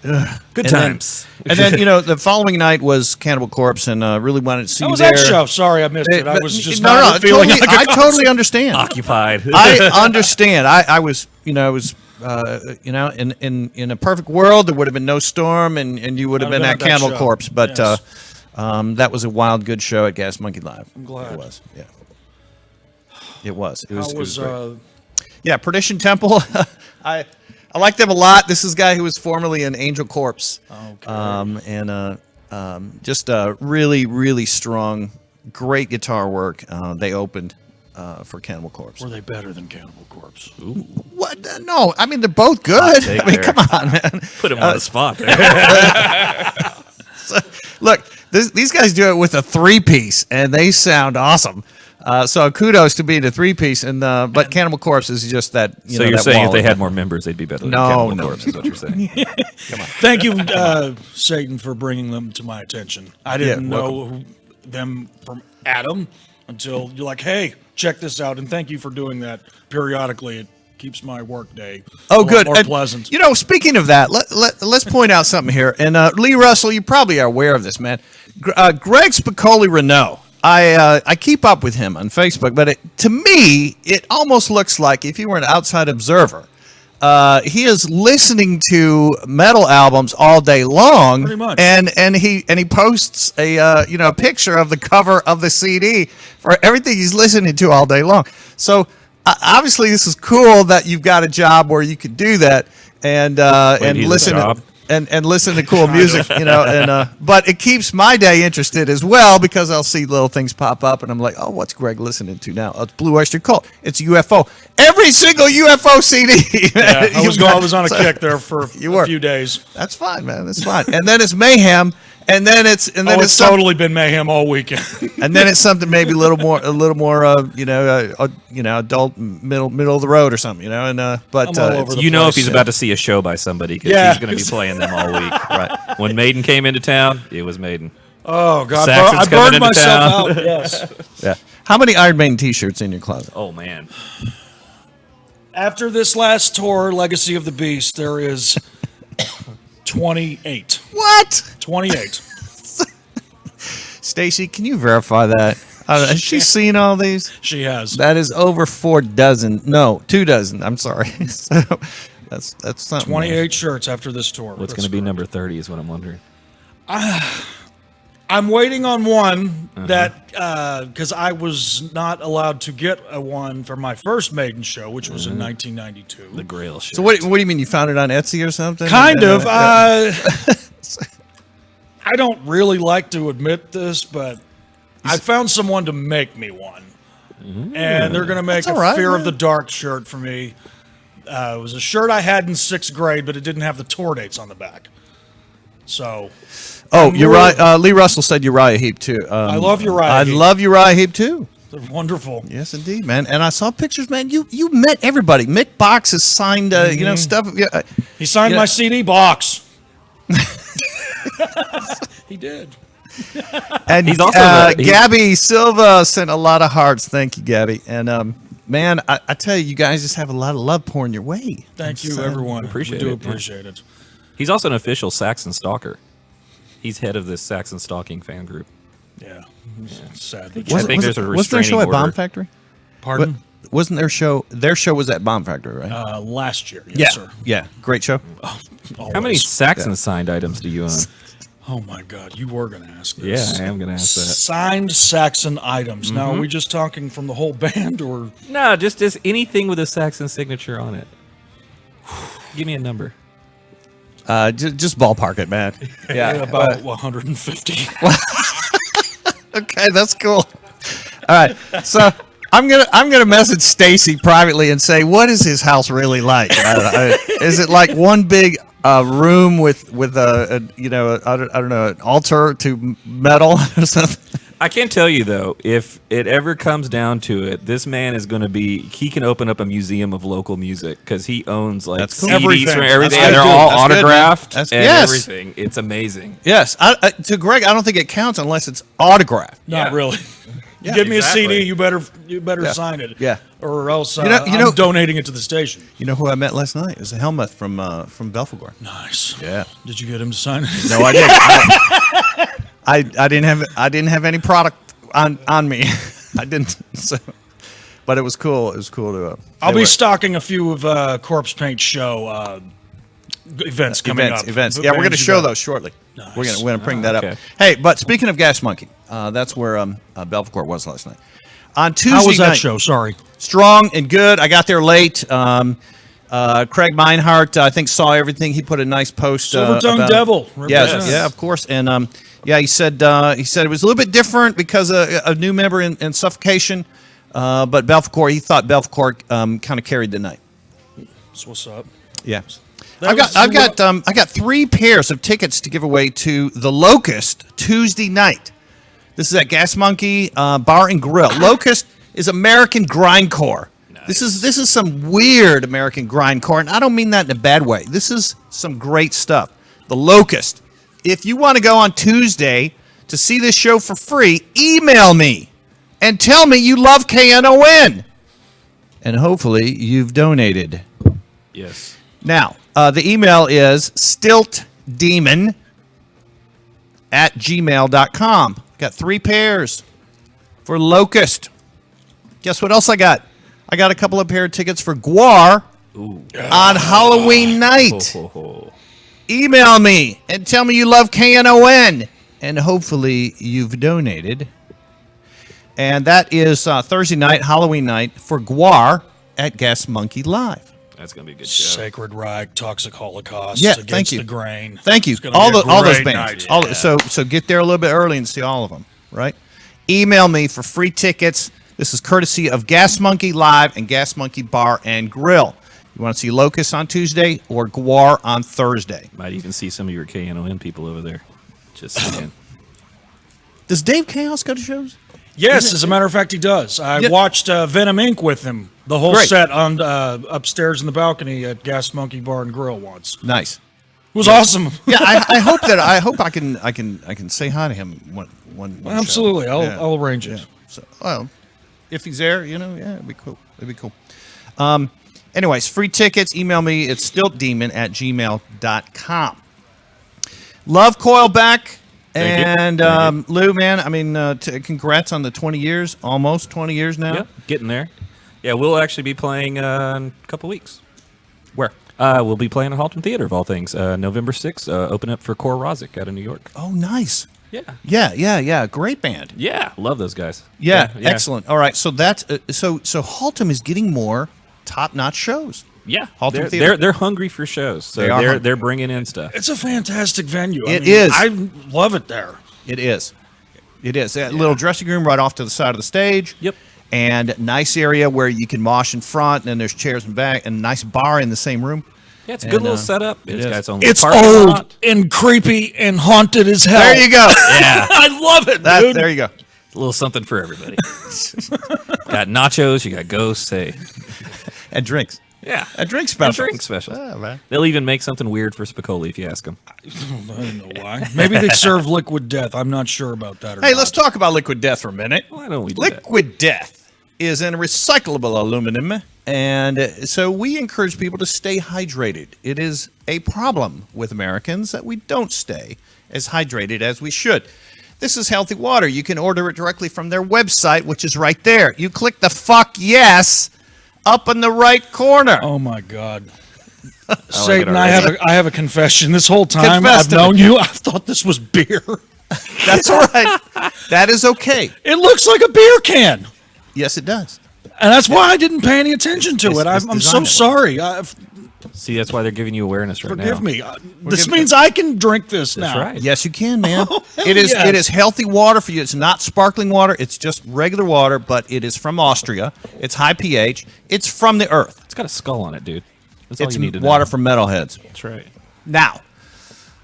Good And times. And then the following night was Cannibal Corpse, and really wanted to see That you was there. that show. Sorry, I missed it. I But- was just no, not feeling totally, like a I totally understand. Occupied. I understand. I was in a perfect world, there would have been no storm, and you would have I'd been have at been at that Cannibal show. Corpse. But Yes. that was a wild, good show at Gas Monkey Live. I'm glad. It was. Yeah. It was. It How was. was great. Yeah, Perdition Temple. I like them a lot. This is a guy who was formerly in Angel Corpse. Okay. Just really, really strong, great guitar work. They opened for Cannibal Corpse. Were they better than Cannibal Corpse? What? No, I mean they're both good. take I mean, there. come on, man. Put him on the spot there. Look, these guys do it with a 3-piece, and they sound awesome. So kudos to being a 3-piece, and but Cannibal Corpse is just that. So you're that saying if wall they of had it. more members, they'd be better than No, Cannibal no. Corpse, is what you're saying. Thank you, Satan, for bringing them to my attention. I didn't welcome. know them from Adam until you're like, hey, check this out. And thank you for doing that periodically. It keeps my work day a lot good. more And, pleasant. Speaking of that, let's point out something here. And Lee Russell, you probably are aware of this, man. Greg Spicoli Reneau I keep up with him on Facebook, but to me, it almost looks like if you were an outside observer, he is listening to metal albums all day long. Pretty much. And he posts a a picture of the cover of the CD for everything he's listening to all day long. So obviously, this is cool that you've got a job where you could do that and he's a listen job? and listen to cool music, but it keeps my day interested as well because I'll see little things pop up and I'm like, oh, what's Greg listening to now? Oh, it's Blue Oyster Cult. It's UFO. Every single UFO CD. Yeah, I was on a kick there for a few days. That's fine, man. That's fine. And then it's mayhem. And then it's It's totally been mayhem all weekend. and then it's something maybe a little more adult, middle of the road or something, but I'm all over the if place. he's about to see a show by somebody because Yeah. he's going to be playing them all week. Right. When Maiden came into town, it was Maiden. Oh God, Saxon's I coming burned into myself town. out. Yes. yeah. How many Iron Maiden T-shirts in your closet? Oh man. After this last tour, Legacy of the Beast, there is 28. What? 28. Stacy, can you verify that? Has she seen all these? She has. That is over 4 dozen. No, 2 dozen. I'm sorry. So that's something. 28 shirts after this tour. What's going to be number 30 is what I'm wondering. I'm waiting on one that because I was not allowed to get a one for my first Maiden show, which was in 1992. The Grail shit. So what do you mean? You found it on Etsy or something? Kind of. I don't really like to admit this, but I found someone to make me one. And they're going to make That's a all right, Fear man. of the Dark shirt for me. It was a shirt I had in 6th grade, but it didn't have the tour dates on the back. So, Oh, I'm Uriah. Lee Russell said Uriah Heep too. I love Uriah I Heep. love Uriah Heep too. they're wonderful. Yes, indeed, man. And I saw pictures, man. You met everybody. Mick Box has signed, stuff. Yeah, He signed Yeah. my CD box. He did. and He's also Gabby Silva sent a lot of hearts. Thank you, Gabby. And man, I tell you, you guys just have a lot of love pouring your way. Thank you, everyone. appreciate we do it, yeah. appreciate it. He's also an official Saxon stalker. He's head of this Saxon stalking fan group. Yeah. Sad. I think there's a wasn't their show at restraining Bomb order. Factory? Pardon? Wasn't their show? Their show was at Bomb Factory, right? Last year. Yes, sir. Yeah. Great show. Always. How many Saxon signed items do you own? Oh, my God. You were going to ask this. Yeah, I am going to ask that. Signed Saxon items. Now, are we just talking from the whole band or? No, just anything with a Saxon signature on it. Give me a number. Just ballpark it, man. Yeah. About 150. Okay, that's cool. All right, so I'm gonna message Stacy privately and say, what is his house really like? Is it like one big room with a I don't know, an altar to metal or something? I can tell you though, if it ever comes down to it, this man is going to be. He can open up a museum of local music because he owns like That's cool. CDs Everything. from everything. That's And they're good, all dude. That's good, man. autographed That's- and yes. everything. It's amazing. Yes, to Greg, I don't think it counts unless it's autographed. Not Yeah. really. Yeah, Give me exactly. a CD, you better Yeah. sign it. Yeah. Or else You know- I'm donating it to the station. You know who I met last night? It was a Helmuth from Belfagor. Nice. Yeah. Did you get him to sign it? No, I didn't. I didn't have any product on me. I didn't. So, but it was cool. It was cool to. I'll they be were- stocking a few of Corpsepaint show events coming up. Events. Yeah, we're going to Bands you show got. those shortly. Nice. We're going to bring that okay. up. Hey, but speaking of Gas Monkey, that's where Belfagor was last night. On Tuesday How was that night, show? Sorry. strong and good. I got there late. Craig Meinhardt, I think, saw everything. He put a nice post. Silver-tongued about- devil. Yes, Represents. yeah, of course. And he said it was a little bit different because a new member in Suffocation. But Belfagor, he thought Belfagor kind of carried the night. That's what's up. Yeah. That I was- got 3 pairs of tickets to give away to the Locust Tuesday night. This is at Gas Monkey Bar and Grill. Locust is American grindcore. This is some weird American grindcore, and I don't mean that in a bad way. This is some great stuff. The Locust. If you want to go on Tuesday to see this show for free, email me and tell me you love KNON. And hopefully you've donated. Yes. Now, the email is stiltdemon@gmail.com. Got 3 pairs. for Locust. Guess what else I got? I got a couple of pair of tickets for Guar on Halloween night. Email me and tell me you love KNON, and hopefully you've donated. And that is Thursday night, Halloween night, for Guar at Gas Monkey Live. That's gonna be a good show. Sacred Reich, Toxic Holocaust, Yeah, Against thank you. the Grain. Thank you. It's gonna All be a those great bands. night. So get there a little bit early and see all of them, right? Email me for free tickets. This is courtesy of Gas Monkey Live and Gas Monkey Bar and Grill. You want to see Locust on Tuesday or Guar on Thursday? Might even see some of your KNON people over there. Just saying. Does Dave Chaos go to shows? Yes, as a matter of fact, he does. I watched Venom Inc. with him, the whole Great. set on upstairs in the balcony at Gas Monkey Bar and Grill once. It Nice. was awesome. Yeah, I hope that I can say hi to him one Absolutely, show. I'll arrange it. Yeah. So, well, if he's there, it'd be cool. It'd be cool. Anyways, free tickets. Email me. It's stiltdemon@gmail.com. Love Coilback. Thank you. And Lew, man, I mean, congrats on the 20 years, almost 20 years now. Yep, getting there. Yeah, we'll actually be playing in a couple weeks. Where? We'll be playing at Halton Theater, of all things. November 6th, open up for Core Rozic out of New York. Oh, nice. Yeah. Yeah. Great band. Yeah, love those guys. Yeah, excellent. All right, so that's so Haltom is getting more top-notch shows. Yeah, Halton Theater. they're hungry for shows, so They are hungry. they're bringing in stuff. It's a fantastic venue. It is. I love it there. It is. That little dressing room right off to the side of the stage. Yep. And nice area where you can mosh in front, and then there's chairs in back, and a nice bar in the same room. Yeah, it's a good And, little setup. It's is. got its own It's parking old lot. and creepy and haunted as hell. There you go. Yeah, I love it, dude. There you go. a little something for everybody. Got nachos, you got ghosts. Hey, And drinks. yeah, A drink special. A drink special. Oh, man. They'll even make something weird for Spicoli if you ask them. I don't know why. Maybe they serve liquid death. I'm not sure about that. Or Hey, not. let's talk about Liquid Death for a minute. Why don't we do that? Liquid Death is an recyclable aluminum, and so we encourage people to stay hydrated. It is a problem with Americans that we don't stay as hydrated as we should. This is healthy water. You can order it directly from their website, which is right there. You click the fuck yes up in the right corner. Oh my God. it Satan, already. I have a confession. This whole time Confess I've to known me. you, I thought this was beer. That's all right. That is okay. It looks like a beer can. Yes, it does. And that's why I didn't pay any attention to it. it's I'm so designed that way. sorry. See, that's why they're giving you awareness right now. Forgive me. This giving- means I can drink this That's now. right. Yes, you can, man. Oh, hell It is. yes. It is healthy water for you. It's not sparkling water. It's just regular water, but it is from Austria. It's high pH. It's from the earth. It's got a skull on it, dude. That's all It's you need to water know. from metalheads. That's right. Now,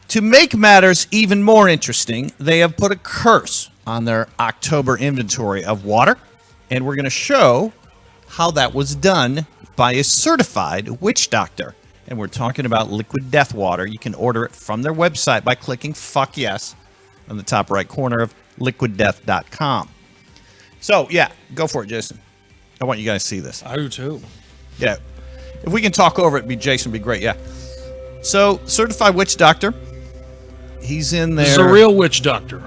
to make matters even more interesting, they have put a curse on their October inventory of water, and we're going to show how that was done by a certified witch doctor. And we're talking about Liquid Death water. You can order it from their website by clicking fuck yes on the top right corner of liquiddeath.com. So, yeah, go for it, Jason. I want you guys to see this. I do too. Yeah. If we can talk over it, Jason would be great. Yeah. So, certified witch doctor. He's in there. This is a real witch doctor.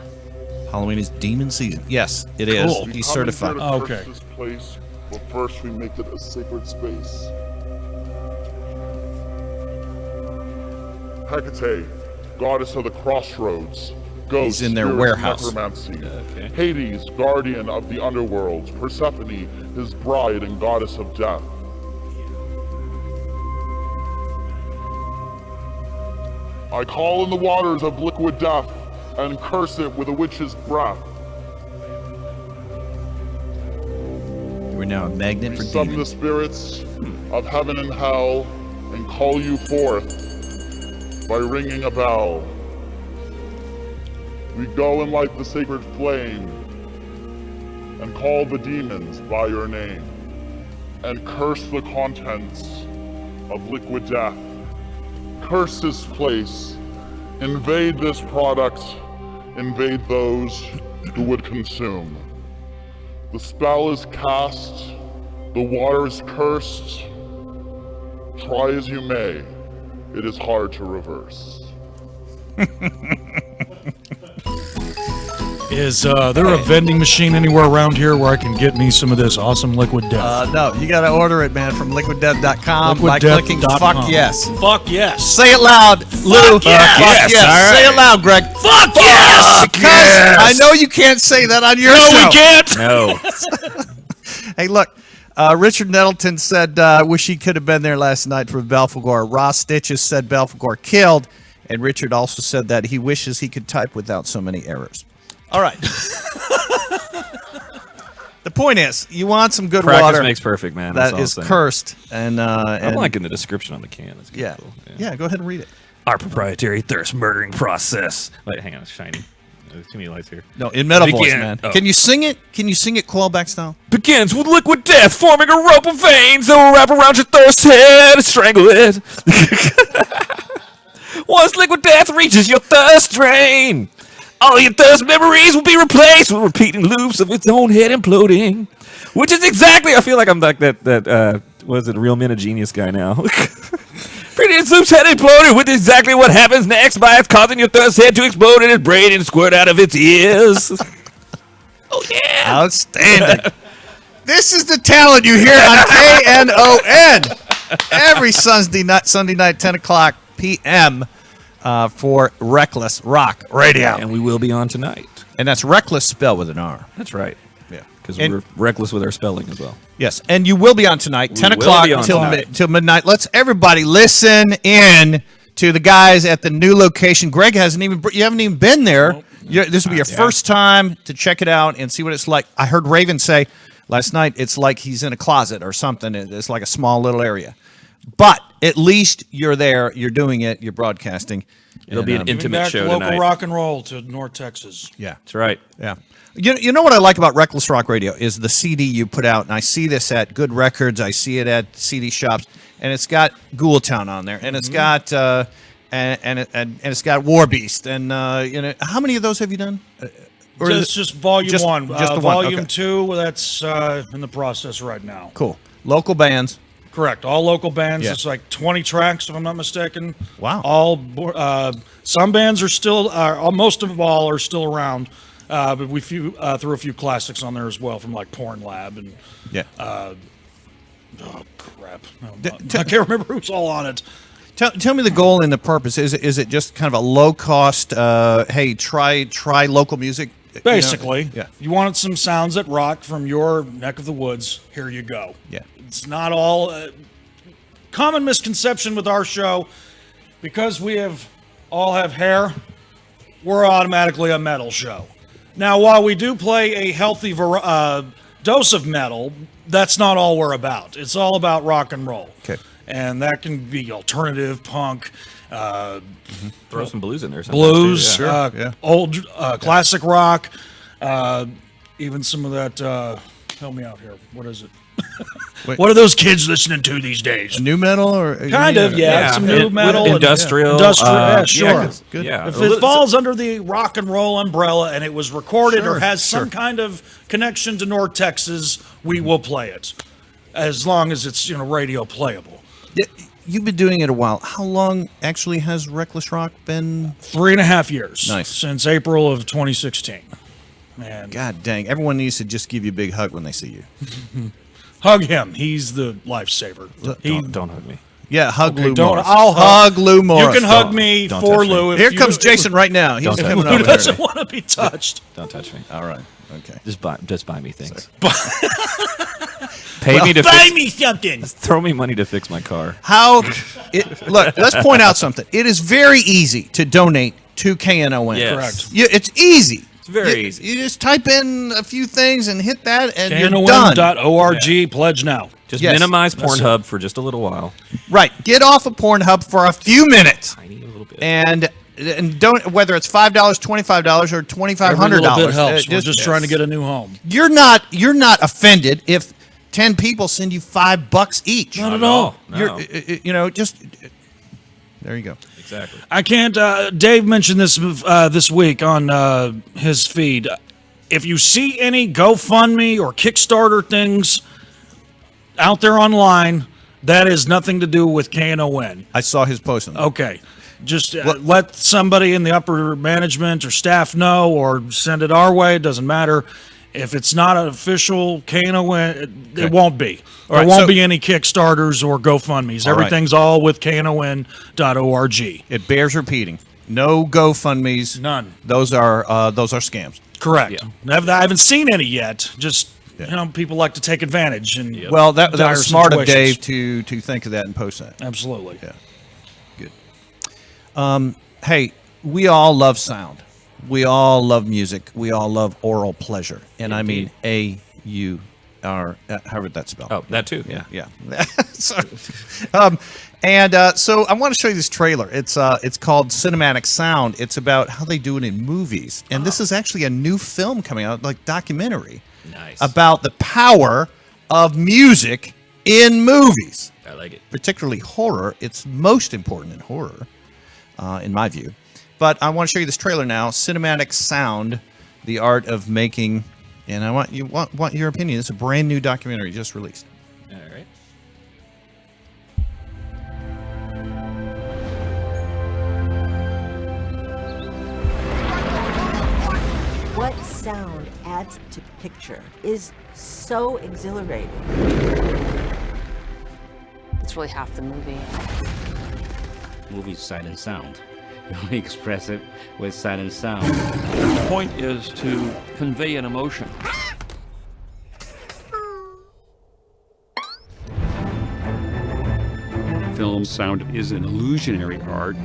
Halloween is demon season. Yes, it is. Cool. He's Coming here certified. to Okay. curse This place, but first we make it a sacred space. Hecate, goddess of the crossroads. Ghost, He's in their spirit of warehouse. necromancy. Okay. Hades, guardian of the underworld. Persephone, his bride and goddess of death. I call in the waters of liquid death and curse it with a witch's breath. We're now a magnet for Summon the demons. spirits of heaven and hell and call you forth by ringing a bell. We go and light the sacred flame and call the demons by your name and curse the contents of liquid death. Curse this place, invade this product, invade those who would consume. The spell is cast, the water is cursed. Try as you may, it is hard to reverse. It Is there a vending machine anywhere around here where I can get me some of this awesome liquid death? No, you got to order it, man, from liquiddeath.com by Liquiddeath.com. clicking fuck yes. Fuck yes. Say it loud, Lou. Fuck yes. Fuck yes. All right. Say it loud, Greg. Fuck yes. Because I know you can't say that on your show. No, we can't. No. Hey, look. Richard Nettleton said, wish he could have been there last night for Belphegor. Ross Stitches said Belphegor killed. And Richard also said that he wishes he could type without so many errors. All right. The point is, you want some good Practice water makes perfect, man. That's that all is I'm saying. cursed. And I'm liking the description on the can. It's kinda yeah. cool. Yeah, go ahead and read it. Our proprietary thirst murdering process. Wait, hang on, it's shiny. There's too many lights here. No, in metal voice, Begin. man. Oh. Can you sing it? Can you sing it Quellback style? Begins with liquid death forming a rope of veins that will wrap around your thirst head and strangle it. Once liquid death reaches your thirst drain, all your thirst memories will be replaced with repeating loops of its own head imploding. Which is exactly, I feel like I'm like that what is it, Real Men of Genius guy now. Previous loops head imploded with exactly what happens next by it causing your thirst head to explode in its brain and squirt out of its ears. Oh yeah! Outstanding. This is the talent you hear on KNON every Sunday night, 10 o'clock p.m. For Reckless Rock Radio. And we will be on tonight. And that's Reckless spelled with an R. That's right. Yeah. Because And- we're reckless with our spelling as well. Yes, and you will be on tonight, 10 will o'clock be on tonight. till midnight. Let's everybody listen in to the guys at the new location. Greg you haven't even been there. This will be your first time to check it out and see what it's like. I heard Raven say last night it's like he's in a closet or something. It's like a small little area. But at least you're there, you're doing it, you're broadcasting. It'll be an Giving intimate back show local tonight. rock and roll to North Texas. Yeah. That's right. Yeah. You know what I like about Reckless Rock Radio is the CD you put out, and I see this at Good Records, I see it at CD shops, and it's got Ghoultown on there, and it's got and it's got War Beast, and how many of those have you done? Or is it Just volume just- one. just the one, Volume okay. two, that's in the process right now. cool local bands? Correct. All local bands. Yeah. It's like 20 tracks, if I'm not mistaken. Wow. All some bands are still, most of all are still around. But we threw a few classics on there as well from like Porn Lab and Yeah. oh crap, no, I can't remember who's all on it. Tell me the goal and the purpose. Is it just kind of a low cost? Hey, try local music. Basically, Yeah. You wanted some sounds that rock from your neck of the woods. Here you go. Yeah. It's not all common misconception with our show because we all have hair. We're automatically a metal show. Now, while we do play a healthy dose of metal, that's not all we're about. It's all about rock and roll. Okay. And that can be alternative, punk, Throw some blues in there. sometimes, blues, too, yeah. yeah. old classic rock, even some of that. Help me out here. What is it? Wait. What are those kids listening to these days? New metal or Kind of, yeah. Some new metal, and- industrial, industrial. Yeah, sure. good, good. Yeah, If it falls under the rock and roll umbrella and it was recorded Sure, or has some sure. kind of connection to North Texas, we will play it, as long as it's radio playable. Yeah, you've been doing it a while. How long actually has Reckless Rock been? 3.5 years. Nice. Since April of 2016. Man, God dang! Everyone needs to just give you a big hug when they see you. hug him. He's the lifesaver. Don't hug me. Yeah, hug Okay, Lou don't- Morris. I'll hug. Lou Morris. You can hug me don't for touch me. Lou. If Here you- comes Jason right now. He's Don't touch coming me. over Who here. doesn't want to be touched? Don't touch me. All right. Okay. Just buy me things. Pay me to Buy fix, me something. throw me money to fix my car. Look, let's point out something. It is very easy to donate to KNON. Yes. Correct. It's easy. It's very easy. You just type in a few things and hit that, and you're done. KNON.org. Pledge now. Just Yes. minimize Pornhub for just a little while. Right. Get off of Pornhub for a few minutes, Tiny little bit. and don't, whether it's $5, $25, or $2,500. Every little bit helps. We're Just- just trying to get a new home. You're not offended if 10 people send you $5 each. Not at all. No. You're just there you go. Exactly. I can't. Dave mentioned this this week on his feed. If you see any GoFundMe or Kickstarter things out there online, that has nothing to do with KNON. I saw his post on that. Okay. Just let somebody in the upper management or staff know, or send it our way. It doesn't matter. If it's not an official KNON, it won't be. Or Right, it won't so- be any Kickstarters or GoFundMes. All right. Everything's all with KNON.org. It bears repeating. No GoFundMes. None. Those are scams. Correct. I haven't seen any yet. Just people like to take advantage. And Well, that dire was smart of situations. Dave to think of that and post that. Absolutely. Yeah. Good. Hey, we all love sound. We all love music. We all love oral pleasure. And I mean AUR, however that's spelled. Oh, that too. Yeah. So I want to show you this trailer. It's called Cinematic Sound. It's about how they do it in movies. And this is actually a new film coming out, like documentary. Nice. About the power of music in movies. I like it. Particularly horror. It's most important in horror, in my view. But I want to show you this trailer now. Cinematic Sound, the art of making, and I want your opinion. It's a brand new documentary just released. All right. What sound adds to picture is so exhilarating. It's really half the movie. Movie's sight and sound. You only express it with sight and sound. The point is to convey an emotion. Film sound is an illusionary art.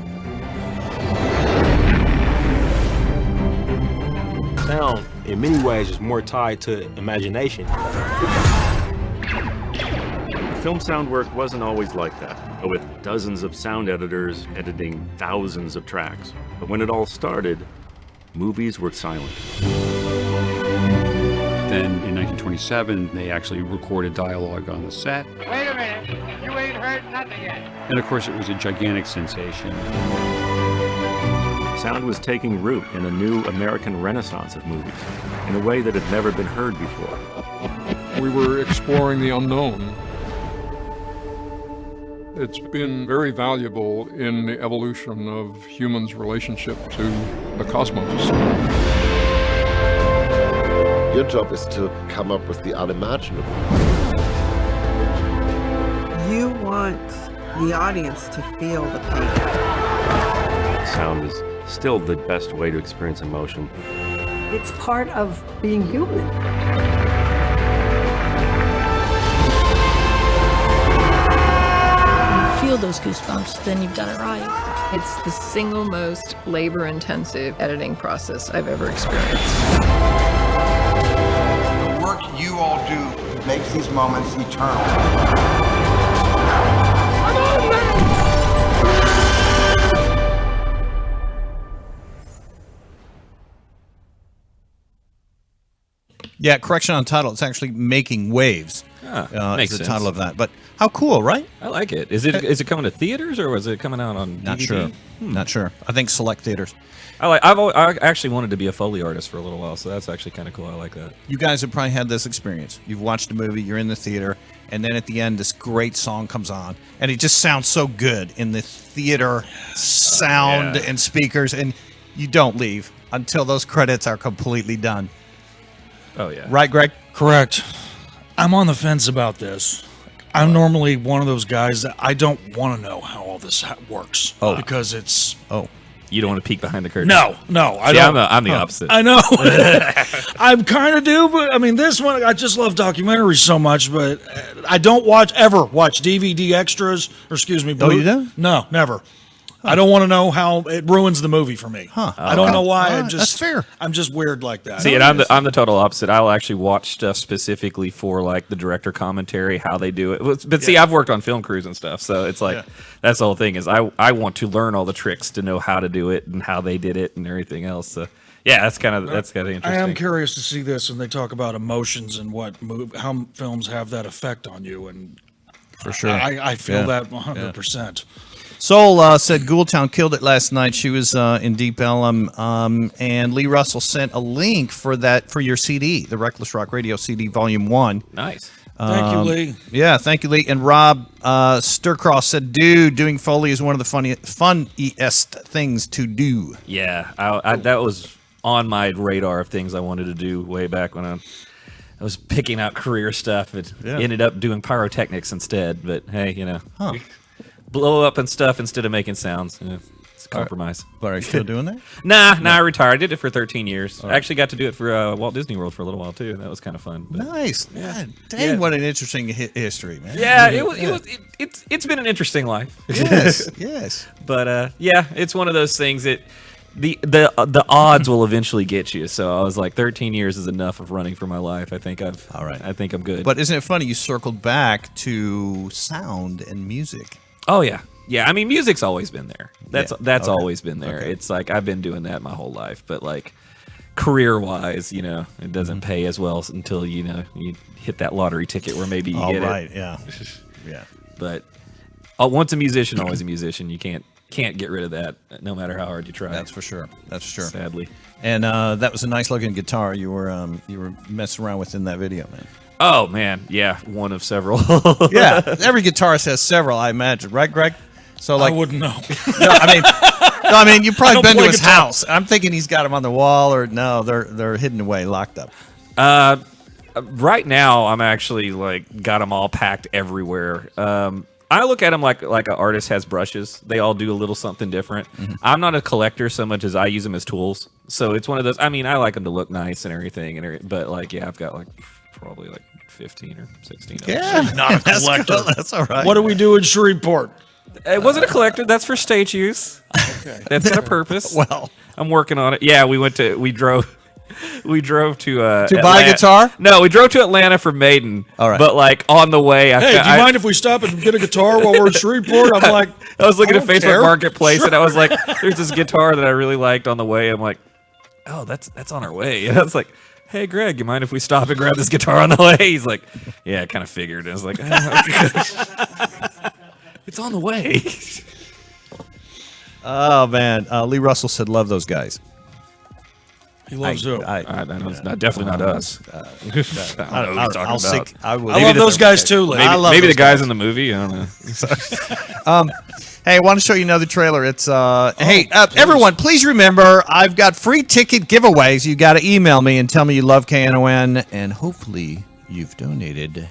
Sound, in many ways, is more tied to imagination. Film sound work wasn't always like that, with dozens of sound editors editing thousands of tracks. But when it all started, movies were silent. Then in 1927, they actually recorded dialogue on the set. Wait a minute, you ain't heard nothing yet. And of course, it was a gigantic sensation. Sound was taking root in a new American renaissance of movies, in a way that had never been heard before. We were exploring the unknown. It's been very valuable in the evolution of humans' relationship to the cosmos. Your job is to come up with the unimaginable. You want the audience to feel the pain. Sound is still the best way to experience emotion. It's part of being human. Feel those goosebumps, then you've done it right. It's the single most labor-intensive editing process I've ever experienced. The work you all do makes these moments eternal. Yeah, correction on title. It's actually Making Waves. Makes is the sense. title of that. But how cool, right? I like it. Is it coming to theaters or was it coming out on Not DVD? sure. Not sure. I think select theaters. I actually wanted to be a Foley artist for a little while, so that's actually kind of cool. I like that. You guys have probably had this experience. You've watched a movie, you're in the theater, and then at the end, this great song comes on, and it just sounds so good in the theater sound and speakers, and you don't leave until those credits are completely done. Oh, yeah. Right, Greg? Correct. I'm on the fence about this. I'm normally one of those guys that I don't want to know how all this works. Oh. Because it's... Oh. You don't want to peek behind the curtain. No, I See, don't. I'm the opposite. I know. I kind of do, but I mean, this one, I just love documentaries so much, but I don't ever watch DVD extras, or excuse me. Oh, you don't? No, never. I don't want to know how it ruins the movie for me. I don't know why. That's fair. I'm just weird like that. See, and I'm the total opposite. I'll actually watch stuff specifically for like the director commentary, how they do it. But see, I've worked on film crews and stuff, so it's like that's the whole thing. Is I want to learn all the tricks to know how to do it and how they did it and everything else. So yeah, that's kind of interesting. I am curious to see this, and they talk about emotions and how films have that effect on you, and for sure, I feel that 100%. Soul said Ghoultown killed it last night. She was in Deep Ellum. And Lee Russell sent a link for your CD, the Reckless Rock Radio CD Volume 1. Nice. Thank you, Lee. Yeah, thank you, Lee. And Rob Sturcross said, dude, doing Foley is one of the funniest things to do. Yeah, that was on my radar of things I wanted to do way back when I was picking out career stuff. It ended up doing pyrotechnics instead. But hey, blow up and stuff instead of making sounds. It's a compromise. But are you still doing that? Nah, I retired. I did it for 13 years. I actually got to do it for Walt Disney World for a little while too. That was kind of fun. But, nice. Yeah. Dang, what an interesting history, man. Yeah, it's been an interesting life. Yes, yes. But yeah, it's one of those things that the odds will eventually get you. So I was like, 13 years is enough of running for my life. I think I'm good. But isn't it funny you circled back to sound and music? Oh yeah. Yeah, I mean, music's always been there. That's always been there. Okay. It's like I've been doing that my whole life, but like career-wise, it doesn't pay as well until you hit that lottery ticket where maybe you get right, it. Yeah, yeah. But once a musician, always a musician. You can't get rid of that, no matter how hard you try. That's for sure. That's for sure. Sadly. And that was a nice-looking guitar you were messing around with in that video, man. Oh man, yeah, one of several. Yeah, every guitarist has several, I imagine, right, Greg? So I wouldn't know. No, I mean, you've probably been to his house. I'm thinking he's got them on the wall, or no, they're hidden away, locked up. Right now, I'm actually got them all packed everywhere. I look at them like an artist has brushes. They all do a little something different. Mm-hmm. I'm not a collector so much as I use them as tools. So it's one of those. I mean, I like them to look nice and everything, but I've got probably 15 or 16. Yeah, not a collector. That's all right. What do we do in Shreveport? It wasn't a collector. That's for stage use. Okay. That's got a purpose. Well, I'm working on it. Yeah, we drove to buy a guitar. No, we drove to Atlanta for Maiden. All right, but on the way, do you mind if we stop and get a guitar while we're in Shreveport? I'm like, I was looking at Facebook Marketplace, and I was like, there's this guitar that I really liked on the way. I'm like, oh, that's on our way. And I was like, hey, Greg, you mind if we stop and grab this guitar on the way? He's like, yeah, I kind of figured. And I was like, it's on the way. Oh, man. Lee Russell said, love those guys. He loves who? It's definitely not us. I don't know who he's talking about. I love those guys too, Lee. Maybe the guys in the movie. I don't know. Hey, I want to show you another trailer. It's everyone, please remember, I've got free ticket giveaways. You got to email me and tell me you love KNON, and hopefully you've donated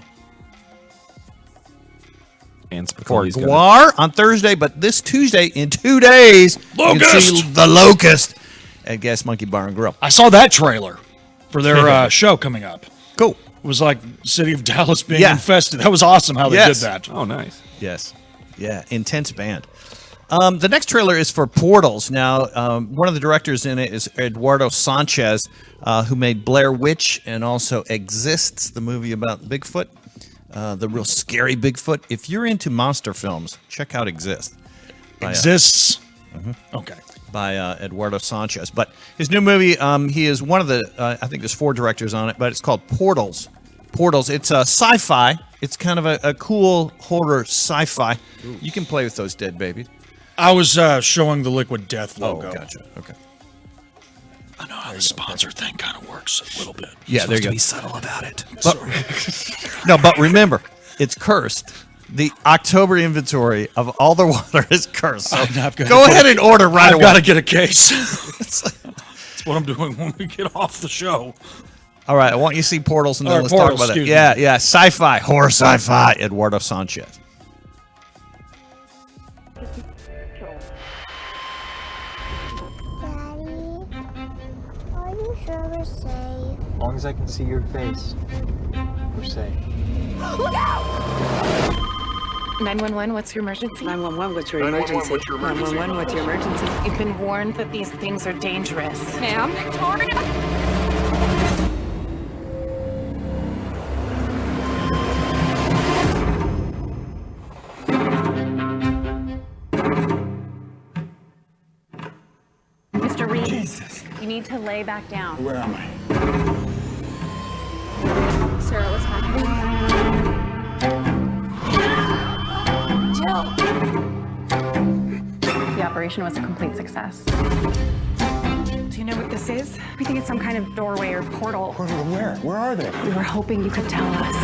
and for Guar on Thursday, but this Tuesday in 2 days, you can see the Locust at Gas Monkey Bar and Grill. I saw that trailer for their show coming up. Cool. It was like City of Dallas being infested. That was awesome how they did that. Oh, nice. Yes. Yeah, intense band. The next trailer is for Portals. Now, one of the directors in it is Eduardo Sanchez, who made Blair Witch and also Exists, the movie about Bigfoot, the real scary Bigfoot. If you're into monster films, check out Exists. Exists? Okay. By Eduardo Sanchez. But his new movie, he is one of the, I think there's 4 directors on it, but it's called Portals. Portals. It's a sci-fi. It's kind of a cool horror sci-fi. Ooh. You can play with those dead babies. I was showing the Liquid Death logo. Oh, gotcha. Okay. I know how the sponsor thing kind of works a little bit. Yeah, there you go. Be subtle about it. But remember, it's cursed. The October inventory of all the water is cursed. So go ahead and order right away. I've got to get a case. That's what I'm doing when we get off the show. All right, I want you to see Portals, and then let's talk about it. Yeah, sci-fi, horror sci-fi, Eduardo Sanchez. As long as I can see your face, we're safe. Look out! 911, what's your emergency? 911, what's your emergency? 911, what's your emergency? You've been warned that these things are dangerous. Ma'am? Mr. Reed, you need to lay back down. Where am I? Sarah, what's happening? Jill. collaboration was a complete success. Do you know what this is? We think it's some kind of doorway or portal. Portal to where? Where are they? We were hoping you could tell us.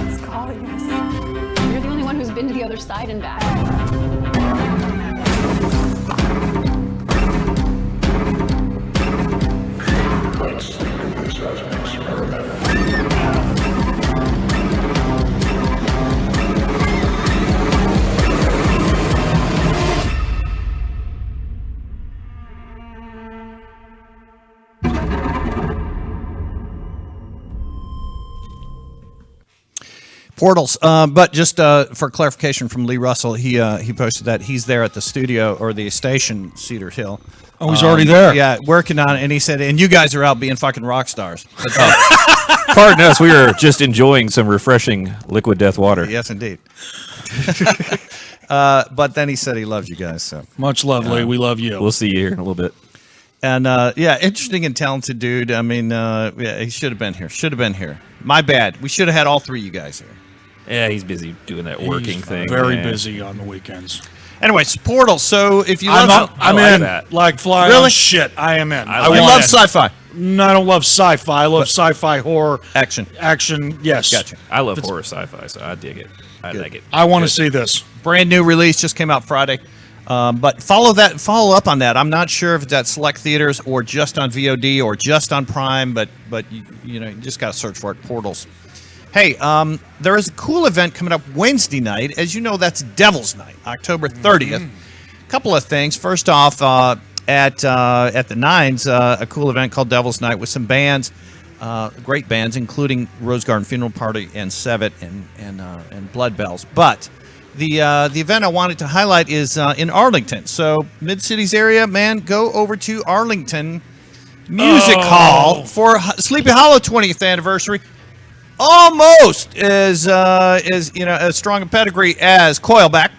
It's calling us. You're the only one who's been to the other side and back. Let's think of this as an experiment. Portals, but just for clarification from Lee Russell, he posted that he's there at the studio or the station, Cedar Hill. Oh, he's already there. Yeah, working on it, and he said, and you guys are out being fucking rock stars. Pardon us, we were just enjoying some refreshing liquid death water. Yes, indeed. But then he said he loves you guys. So much love, Lee. We love you. We'll see you here in a little bit. And yeah, interesting and talented dude. I mean, yeah, he should have been here. Should have been here. My bad. We should have had all three of you guys here. Yeah, he's busy doing that working thing. Very busy on the weekends. Anyways, Portal. So if you love, I'm in. Like flying Really? on shit. I am in. I love sci-fi. No, I don't love sci-fi. I love sci-fi horror. Action. Yes. Gotcha. I love horror sci-fi, so I dig it. I like it. I want to see this. Brand new release just came out Friday. But follow up on that. I'm not sure if it's at select theaters or just on VOD or just on Prime, but you know, you just got to search for it. Portals. Hey, there is a cool event coming up Wednesday night. As you know, that's Devil's Night, October 30th. Couple of things. First off, at the Nines, a cool event called Devil's Night with some bands, great bands, including Rose Garden Funeral Party and Sevet and Blood Bells. But the event I wanted to highlight is in Arlington. So Mid-Cities area, man, go over to Arlington Music Hall for Sleepy Hollow 20th anniversary. Almost as you know, as strong a pedigree as Coilback.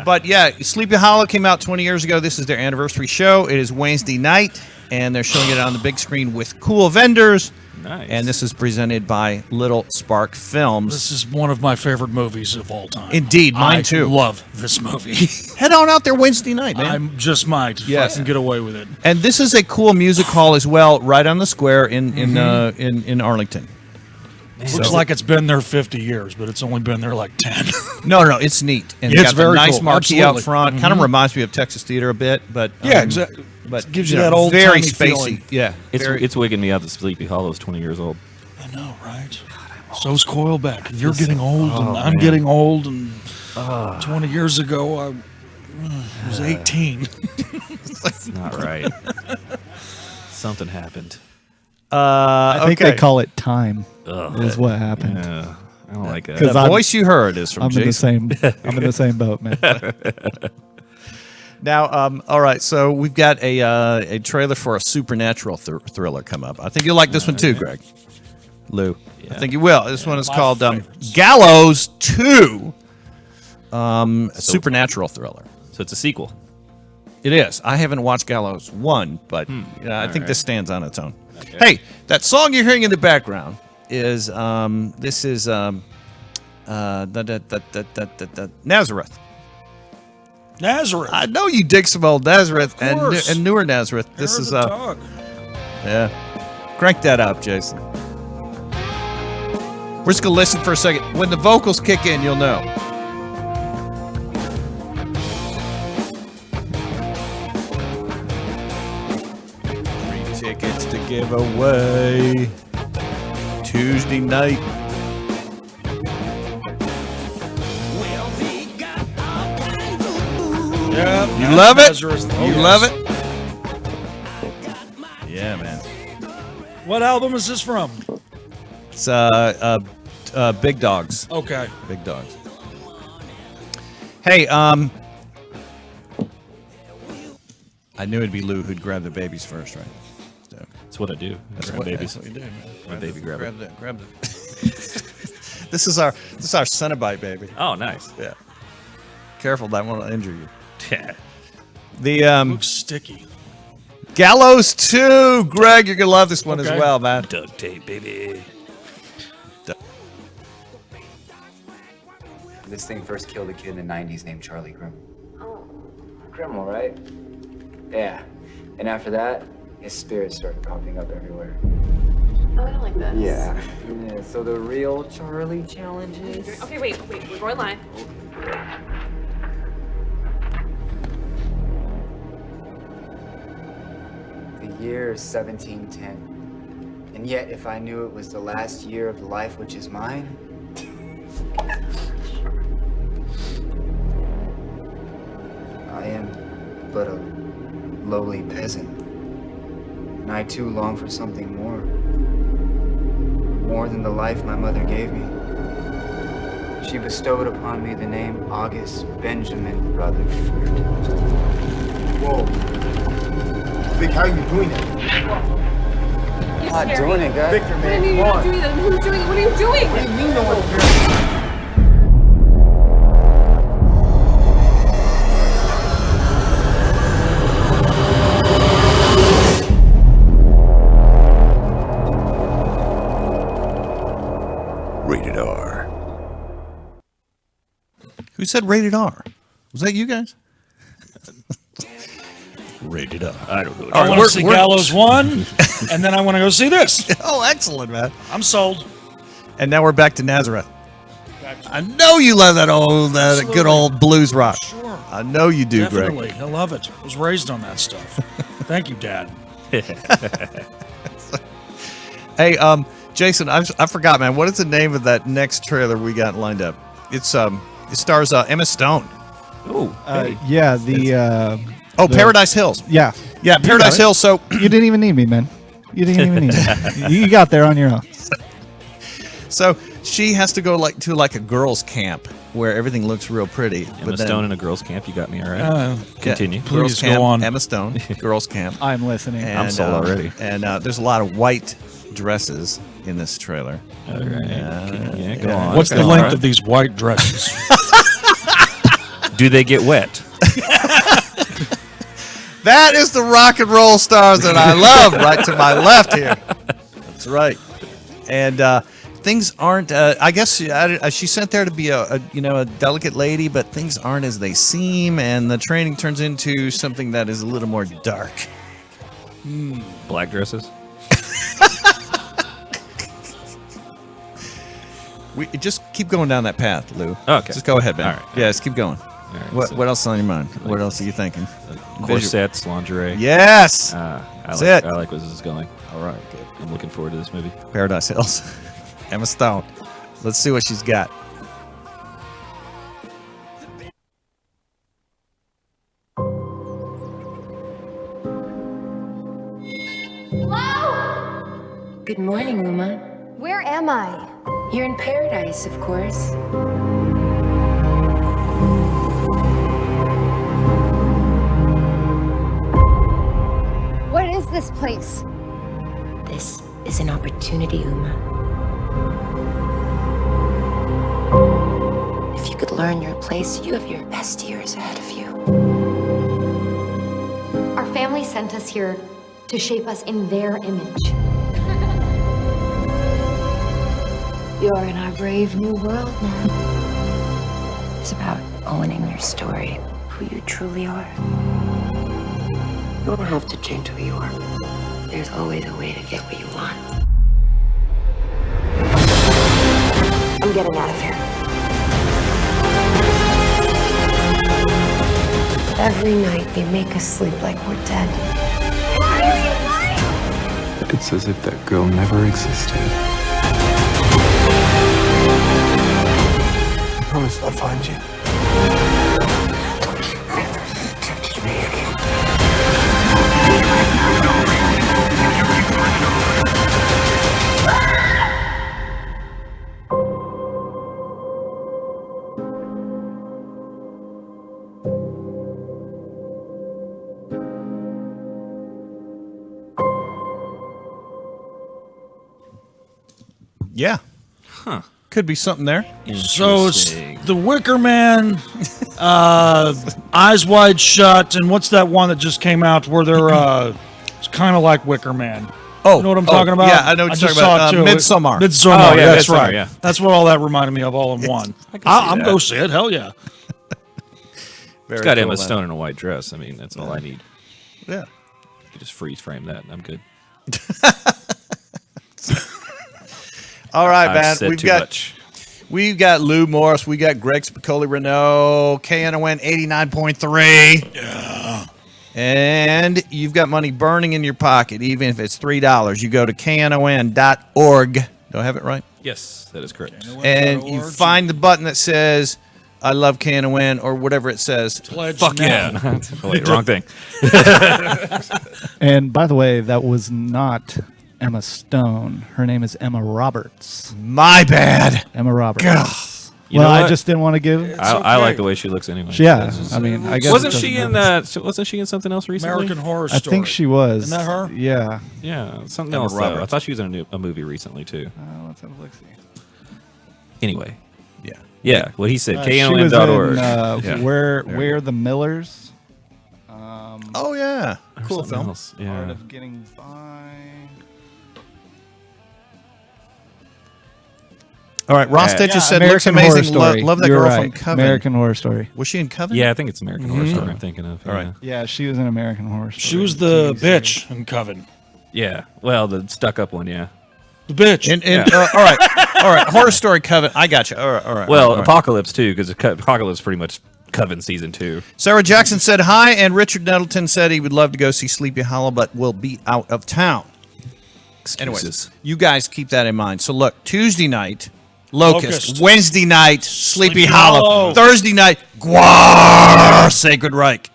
But yeah, Sleepy Hollow came out 20 years ago. This is their anniversary show. It is Wednesday night, and they're showing it on the big screen with cool vendors. Nice. And this is presented by Little Spark Films. This is one of my favorite movies of all time. Indeed, mine too. I love this movie. Head on out there Wednesday night, man. I just might if I can get away with it. And this is a cool music hall as well, right on the square in Arlington. Looks like it's been there 50 years, but it's only been there like 10. No, it's neat. And It's got the very nice cool. marquee Absolutely. out front. Kind of reminds me of Texas Theater a bit, but Yeah, exactly. But It gives you that old very timey spacey. feeling. Yeah, It's wigging me out that Sleepy Hollow is 20 years old. I know, right? So's Coilback. And you're getting old, and I'm man. getting old, and 20 years ago I was 18. That's not right. Something happened. I think okay. they call it time. Ugh. Is what happened. Yeah, I don't like that. The voice you heard is from I'm Jason. I'm in the same boat, man. Now, all right, so we've got a trailer for a supernatural thriller come up. I think you'll like this one too, Greg. Lou. I think you will. This one is called Gallows 2, a supernatural thriller. So it's a sequel. It is. I haven't watched Gallows 1, but I think this stands on its own. Okay. Hey, that song you're hearing in the background is Nazareth. Nazareth. I know you dig some old Nazareth Of course. and newer Nazareth. This is yeah. Crank that up, Jason. We're just gonna listen for a second. When the vocals kick in, you'll know. 3 tickets to give away Tuesday night. Yeah, You love it? Nazareth. Oh, You yes. love it? Yeah, man. What album is this from? It's Big Dogs. Okay. Big Dogs. Hey, I knew it'd be Lou who'd grab the babies first, right? So, That's what I do. that's Grab what babies. That's what you do. Let the baby grab it. Grab the. This is our Cenobite baby. Oh, nice. Yeah. Careful, that one will injure you. Yeah. The Looks sticky. Gallows 2, Greg, you're gonna love this one as Okay. well, man. Duct tape, baby. This thing first killed a kid in the 90s named Charlie Grimm. Oh. Grimmel, right? Yeah. And after that, his spirits started popping up everywhere. Oh, I don't like this. Yeah, so the real Charlie challenges... Okay, wait, we're going live. The year is 1710. And yet, if I knew it was the last year of the life which is mine... I am but a lowly peasant. And I too long for something more. More than the life my mother gave me. She bestowed upon me the name August Benjamin Rutherford. Whoa. Vic, how are you doing it? I'm not doing it, guys. Victor, What do man, you mean you're not doing that? Who's doing it? What are you doing? What do you mean no one's doing it? Rated R. Who said rated R? Was that you guys? Rated R. I don't know. I want to see Gallows 1, and then I want to go see this. Oh, excellent, man. I'm sold. And now we're back to Nazareth. I know you love that good old blues rock. Sure. I know you do, Definitely. Greg. I love it. I was raised on that stuff. Thank you, Dad. Hey, Jason, I forgot, man. What is the name of that next trailer we got lined up? It stars Emma Stone. Oh, yeah, the Paradise Hills. Yeah, Paradise Hills. So you didn't even need me, man. You didn't even need me. You got there on your own. So she has to go to a girls' camp where everything looks real pretty. Emma Stone in a girls' camp. You got me all right. Continue. Girls' Please camp, go on. Emma Stone, girls' camp. I'm listening. And, I'm sold already. And there's a lot of white dresses in this trailer. All right. Go on. What's the length of these white dresses? Do they get wet? That is the rock and roll stars that I love right to my left here. That's right. And things aren't, I guess she's sent there to be a delicate lady, but things aren't as they seem, and the training turns into something that is a little more dark. Black dresses? We just keep going down that path, Lou. Okay. Just go ahead, man. All right. Yeah, just keep going. All right, What else is on your mind? What else are you thinking? Corsets, lingerie. Yes. I it. like where this is going. All right, good. I'm looking forward to this movie. Paradise Hills. Emma Stone. Let's see what she's got. Hello? Good morning, Uma. Where am I? You're in paradise, of course. What is this place? This is an opportunity, Uma. If you could learn your place, you have your best years ahead of you. Our family sent us here to shape us in their image. You're in our brave new world now. It's about owning your story, who you truly are. You don't have to change who you are. There's always a way to get what you want. I'm getting out of here. Every night they make us sleep like we're dead. It's as if that girl never existed. I promise I'll find you. Touch me again. Yeah. Huh. Could be something there. So it's the Wicker Man, Eyes Wide Shut, and what's that one that just came out where they're it's kind of like Wicker Man. Oh, you know what I'm talking about? Yeah, I know what you're just talking saw about. it too. Midsommar. Midsommar. Oh, yeah, That's Midsommar, right. yeah. That's what all that reminded me of all in one. I'm that. go see it. Hell yeah. It's got Emma Stone in a white dress. I mean, that's all I need. Yeah. You just freeze frame that, and I'm good. All right, I've man. said We've too got much. We've got Lou Morris. We got Greg Spicoli, Reneau, KNON 89.3. Yeah. And you've got money burning in your pocket, even if it's $3. You go to KNON.org. Do I have it right? Yes, that is correct. And you find the button that says, I love KNON, or whatever it says. Pledge Fuck now. yeah. Wait, wrong thing. And by the way, that was not Emma Stone. Her name is Emma Roberts. My bad. Emma Roberts. Gah. You know Well, I what? just didn't want to give. I like the way she looks anyway. Yeah, I mean, I guess wasn't it she doesn't in matter. Wasn't she in something else recently? American Horror I Story. think she was. Isn't that her? Yeah. Yeah, something Emma else. Though. I Roberts. thought she was in a movie recently too. Let's have a look. See. Anyway, Yeah. yeah. What he said. She was KNON.org. in Where the Millers. Oh, yeah. Or Cool something film. else. Yeah. Art of Getting By. All right. Ross Yeah. just said, looks American Horror amazing. Story. Love that You're girl right. from Coven. American Horror Story. Was she in Coven? Yeah, I think it's American Horror Story I'm thinking of. All right. Yeah, she was in American Horror Story. She was the bitch in Coven. Yeah. Well, the stuck-up one, yeah. The bitch. All right. All right. Horror Story Coven. I got you. All right. All right. Well, all right. Apocalypse too, because Apocalypse pretty much Coven season 2. Sarah Jackson said hi, and Richard Nettleton said he would love to go see Sleepy Hollow, but will be out of town. Anyways, Excuses. you guys keep that in mind. So look, Tuesday night, Locust. Locust. Wednesday night, Sleepy Sleepy Hollow. Hollow. Thursday night, Gwar, Sacred Reich.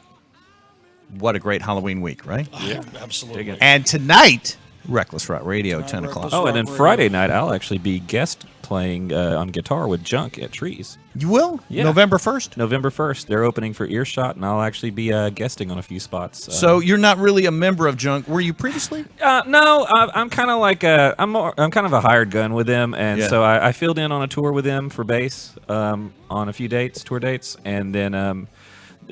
What a great Halloween week, right? Yeah, absolutely. And tonight, Reckless Rock Radio, 10 o'clock. Oh, and then Friday night, I'll actually be guest playing on guitar with Junk at Trees. You will? Yeah. November 1st? November 1st. They're opening for Earshot, and I'll actually be guesting on a few spots. So you're not really a member of Junk. Were you previously? No, I'm kind of like I'm kind of a hired gun with them, and Yeah. so I filled in on a tour with them for bass on a few tour dates, and then I'm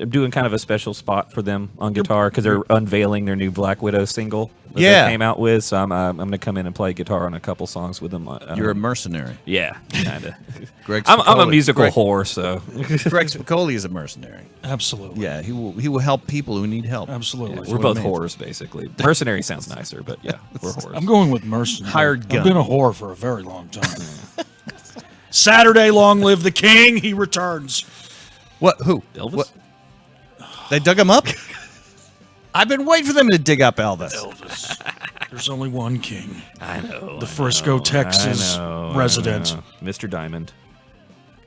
doing kind of a special spot for them on guitar because they're unveiling their new Black Widow single that Yeah. they came out with. So I'm going to come in and play guitar on a couple songs with them. You're a mercenary. Yeah, kind of. Greg I'm a Spicoli. musical Greg- whore, so Greg Spicoli is a mercenary. Absolutely. Yeah, he will help people who need help. Absolutely. That's we're what both it means. whores basically. Mercenary sounds nicer, but yeah, we're whores. I'm going with mercenary. Hired gun. I've been a whore for a very long time. Saturday, long live the king. He returns. What? Who? Elvis? What? They dug him up? I've been waiting for them to dig up Elvis. Elvis. There's only one king. I know. The Frisco, Texas resident. Mr. Diamond.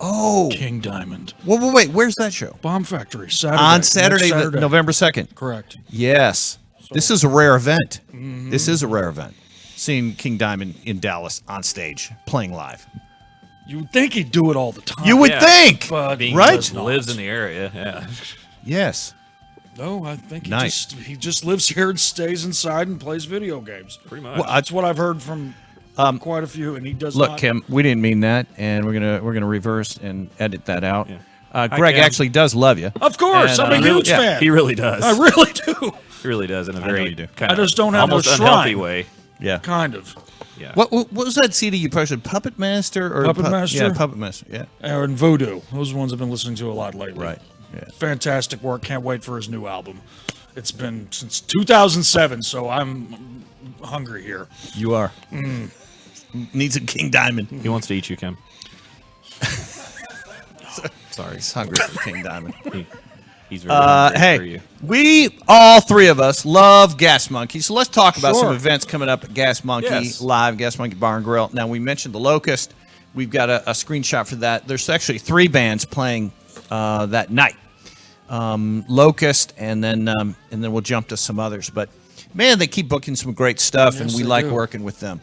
Oh. King Diamond. Wait. Where's that show? Bomb Factory. Saturday. On next Saturday, Saturday. November 2nd. Correct. Yes. This is a rare event. Mm-hmm. This is a rare event. Seeing King Diamond in Dallas on stage, playing live. You would think he'd do it all the time. You would think, But he right? does not. Lives in the area, yeah. Yes. No, I think Nice. he just lives here and stays inside and plays video games. Pretty much. Well, That's what I've heard from quite a few, and he does Look, not. Kim, we didn't mean that, and we're gonna reverse and edit that out. Yeah. Greg Kim. actually does love you. Of course, And, I'm a huge yeah, fan. He really does. I really do. He really does in a know very you do. kind I of just don't have almost a unhealthy shrine. way. Yeah. Kind of. Yeah. What was that CD you posted? Puppet Master or Puppet Master? Yeah, Puppet Master. Yeah. And Voodoo. Those are the ones I've been listening to a lot lately. Right. Yeah. Fantastic work. Can't wait for his new album. It's been since 2007, so I'm hungry here. You are. Needs a King Diamond. He wants to eat you, Kim. Sorry, he's hungry for King Diamond. He's very hungry for Hey, you. we all three of us love Gas Monkey, so let's talk about some Sure. events coming up at Gas Monkey Yes. Live, Gas Monkey Bar and Grill. Now we mentioned the Locust. We've got a screenshot for that. There's actually 3 bands playing that night. Locust, and then we'll jump to some others. But man, they keep booking some great stuff, and Yes, we they like do. working with them.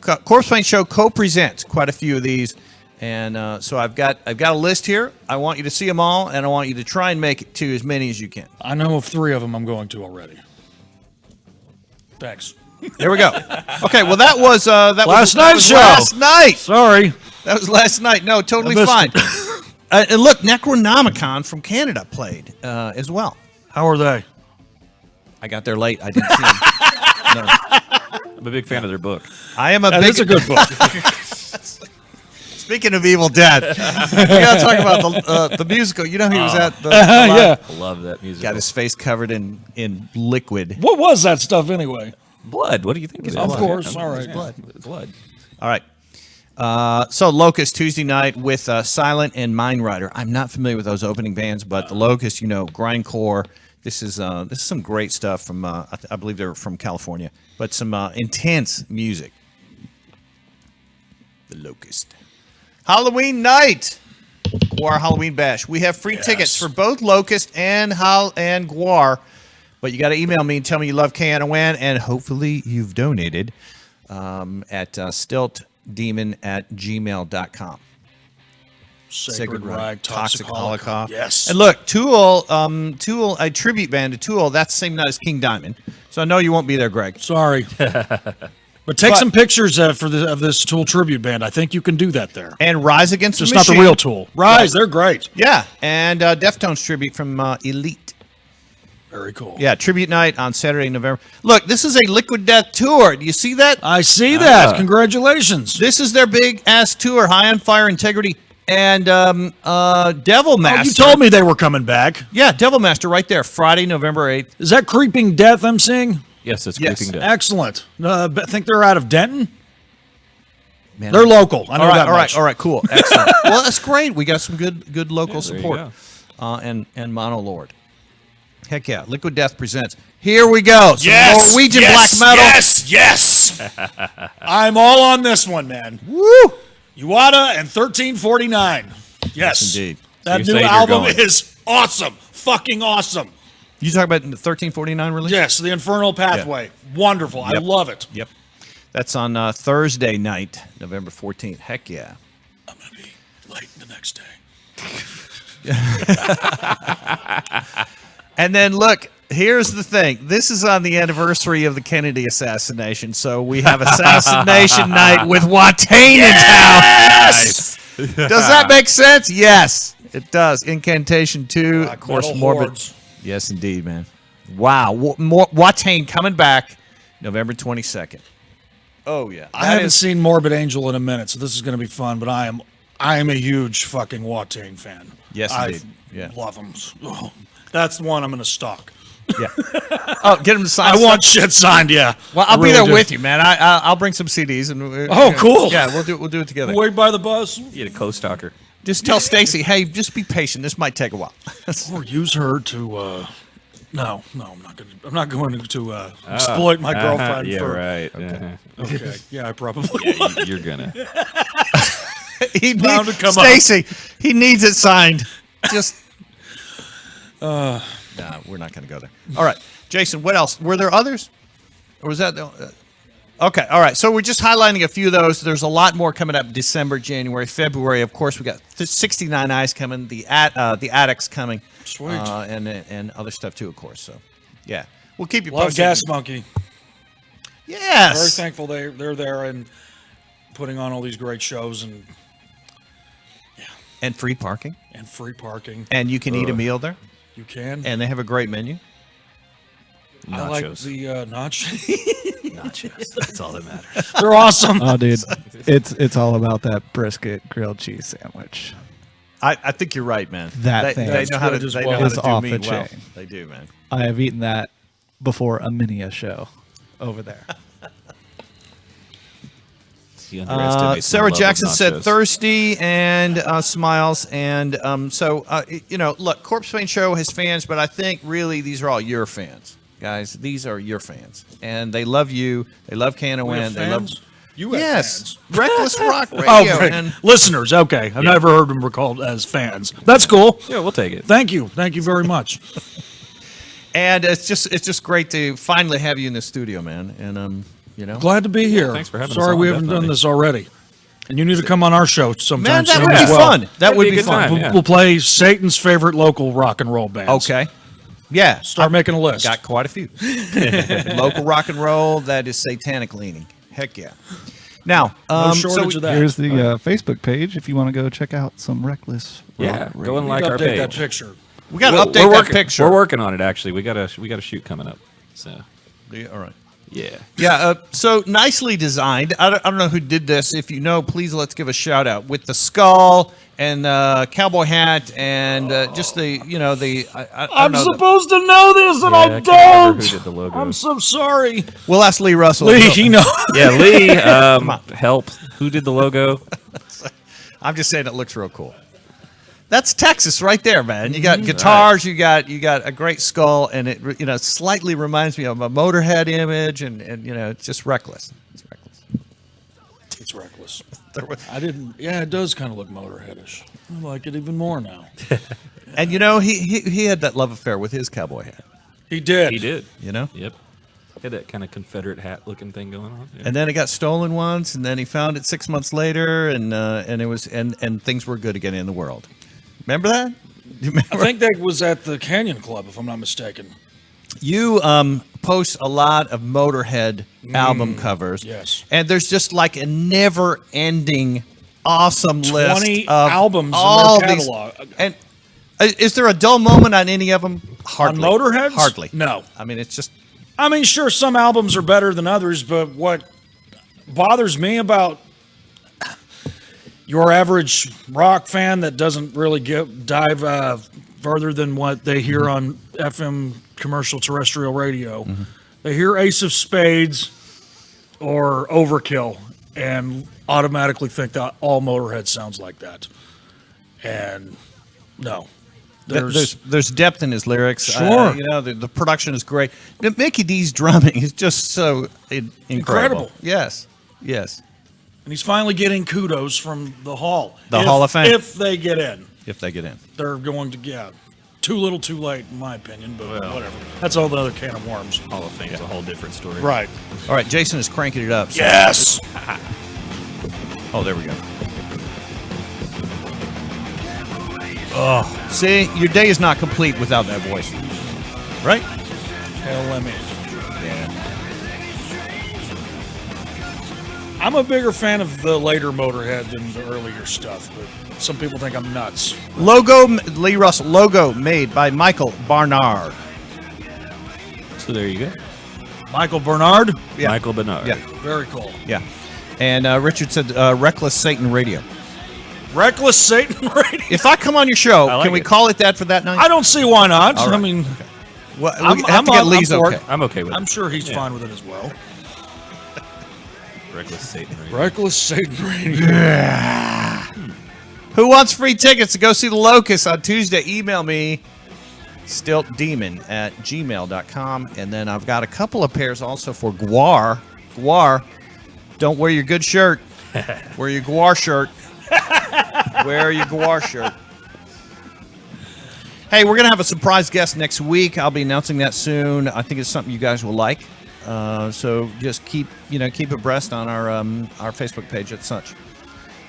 Corpsepaint Show co-presents quite a few of these, and so I've got a list here. I want you to see them all, and I want you to try and make it to as many as you can. I know of 3 of them I'm going to already. Thanks. There we go. Okay, well that was Last night's show. Last night. Sorry. That was last night. No, totally I missed fine. And look, Necronomicon from Canada played as well. How are they? I got there late. I didn't see them. No. I'm a big fan of their book. I am a That big. is a good book. Speaking of Evil Dead, we got to talk about the musical. You know, he was at the Yeah. Love that music. got his face covered in liquid. What was that stuff anyway? Blood. What do you think it is? Of course. Yeah, All right. Blood. All right. So Locust Tuesday night with Silent and Mindrider. I'm not familiar with those opening bands, but the Locust, grindcore. This is some great stuff from I believe they're from California, but some intense music. The Locust. Halloween night. Guar Halloween Bash. We have free tickets for both Locust and Guar, but you got to email me and tell me you love KNON, and hopefully you've donated at stiltdemon@gmail.com. Sacred Rag, Toxic Holocaust. Yes. And look, Tool, a tribute band to Tool, that's the same night as King Diamond. So I know you won't be there, Greg. Sorry. But take some pictures of this Tool tribute band. I think you can do that there. And Rise Against the Just Machine. not the real Tool. Rise, they're great. Yeah, and Deftones tribute from Elite. Very cool. Yeah, tribute night on Saturday, November. Look, this is a Liquid Death tour. Do you see that? I see that. Congratulations. This is their big-ass tour, High on Fire, Integrity, and Devil Master. Oh, you told me they were coming back. Yeah, Devil Master right there, Friday, November 8th. Is that Creeping Death I'm seeing? Yes, it's Creeping Death. Excellent. I think they're out of Denton. Man, they're local. I know that much. All right, cool. Excellent. Well, that's great. We got some good local support. And Mono Lord. Heck yeah. Liquid Death presents. Here we go. Some Norwegian black metal. Yes. I'm all on this one, man. Woo! Uada and 1349. Yes. Indeed. That So new you're album going. is awesome. Fucking awesome. You talking about the 1349 release? Yes, The Infernal Pathway. Wonderful. I love it. Yep. That's on Thursday night, November 14th. Heck yeah. I'm going to be late the next day. And then look, here's the thing. This is on the anniversary of the Kennedy assassination, so we have assassination night with Watain in town. Yes! Does that make sense? Yes, it does. Incantation 2, of course, Metal Morbid. Hordes. Yes, indeed, man. Wow. Watain coming back November 22nd. Oh, yeah. I haven't seen Morbid Angel in a minute, so this is going to be fun, but I am a huge fucking Watain fan. Yes, indeed. I love them. Oh, that's the one I'm going to stalk. Yeah. Oh, get him to sign. I want shit signed. Yeah. Well, I'll I be there really do. with you, man. I'll bring some CDs and. Cool. Yeah, we'll do it together. Wait by the bus. You get a co-stalker. Just tell Stacy, hey, just be patient. This might take a while. Or use her to. No, I'm not going to exploit my girlfriend. Yeah, for, right. Okay. Yeah, I probably. Yeah, you're gonna. Bound to come up. Stacy, he needs it signed. Just. Nah, we're not going to go there. All right, Jason. What else? Were there others, or was that? Okay. All right. So we're just highlighting a few of those. There's a lot more coming up. December, January, February. Of course, we got 69 Eyes coming. The Addicts coming. Sweet. And other stuff too, of course. So, yeah, we'll keep you Love posted. Gas Monkey. Yes. Very thankful they're there and putting on all these great shows and And free parking. And you can eat a meal there. You can. And they have a great menu. I like the nachos. Nachos. That's all that matters. They're awesome. Oh, dude, it's all about that brisket grilled cheese sandwich. I think you're right, man. That thing they know how to is do off meat the well. chain. They do, man. I have eaten that before a Minia show over there. Sarah Jackson said thirsty and smiles. And look, Corpsepaint Show has fans, but I think really these are all your fans, guys. These are your fans. And they love you. They love KNON. They love you. Have fans. Reckless Rock Radio. And listeners. Okay. I've never heard them recalled as fans. That's cool. Yeah, we'll take it. Thank you. Thank you very much. And it's just great to finally have you in the studio, man. And glad to be here. Thanks for having us. Sorry we haven't done this already. And you need to come on our show sometime. Man, that soon would as be well. fun. That would be fun. time, yeah. We'll play Satan's favorite local rock and roll bands. Okay. Yeah. Start making a list. Got quite a few. Local rock and roll that is satanic leaning. Heck yeah. Now, No shortage of that. Here's the Facebook page if you want to go check out some Reckless Yeah, Rock go Radio. and like our Update page. that picture. We got to update that picture. We're working on it. Actually, we got a shoot coming up. So All right. Yeah, so nicely designed. I don't know who did this. If you know, please let's give a shout out with the skull and cowboy hat and just the I I'm don't know, supposed to know this and I can't remember don't. who did the logo. I'm so sorry. We'll ask Lee Russell. Lee, he knows. Yeah, Lee, help. Who did the logo? I'm just saying it looks real cool. That's Texas right there, man. You got guitars, you got a great skull, and it slightly reminds me of a Motorhead image, and it's just reckless. It's reckless. I didn't. Yeah, it does kind of look Motorheadish. I like it even more now. And he had that love affair with his cowboy hat. He did. He did. Yep. Had that kind of Confederate hat looking thing going on. Yeah. And then it got stolen once, and then he found it 6 months later, and it was and things were good again in the world. Remember that? I think that was at the Canyon Club, if I'm not mistaken. You post a lot of Motorhead album covers. Yes. And there's just like a never-ending awesome 20 list of albums all in their these. catalog. And is there a dull moment on any of them? Hardly. On Motorhead's? Hardly. No. I mean, it's just... I mean, sure, some albums are better than others, but what bothers me about your average rock fan that doesn't really dive further than what they hear on FM commercial terrestrial radio, they hear Ace of Spades or Overkill and automatically think that all Motorhead sounds like that. And no. There's depth in his lyrics. Sure. The production is great. Mickey D's drumming is just so incredible. Yes. And he's finally getting kudos from the Hall. Hall of Fame. If they get in. If they get in. They're going to get too little too late, in my opinion, but whatever. That's all the other can of worms. Hall of Fame's a whole different story. Right. All right, Jason is cranking it up. So Yes! Oh, there we go. Oh, see, your day is not complete without that voice. Right? LME. I'm a bigger fan of the later Motorhead than the earlier stuff, but some people think I'm nuts. Lee Russell, logo made by Michael Barnard. So there you go. Michael Bernard? Yeah. Michael Bernard. Yeah. Very cool. Yeah. And Richard said Reckless Satan Radio. Reckless Satan Radio? If I come on your show, like can we it. call it that for that night? I don't see why not. All right. I mean, okay. Well, we have to get Lee's okay. I'm okay with it. I'm sure he's fine with it as well. Reckless Satan Radio. Reckless Satan Radio. Yeah. Who wants free tickets to go see the Locust on Tuesday? Email me, stiltdemon@gmail.com. And then I've got a couple of pairs also for Guar. Guar, don't wear your good shirt. Wear your Guar shirt. Wear your Guar shirt. Hey, we're going to have a surprise guest next week. I'll be announcing that soon. I think it's something you guys will like. So just keep abreast on our Facebook page and such.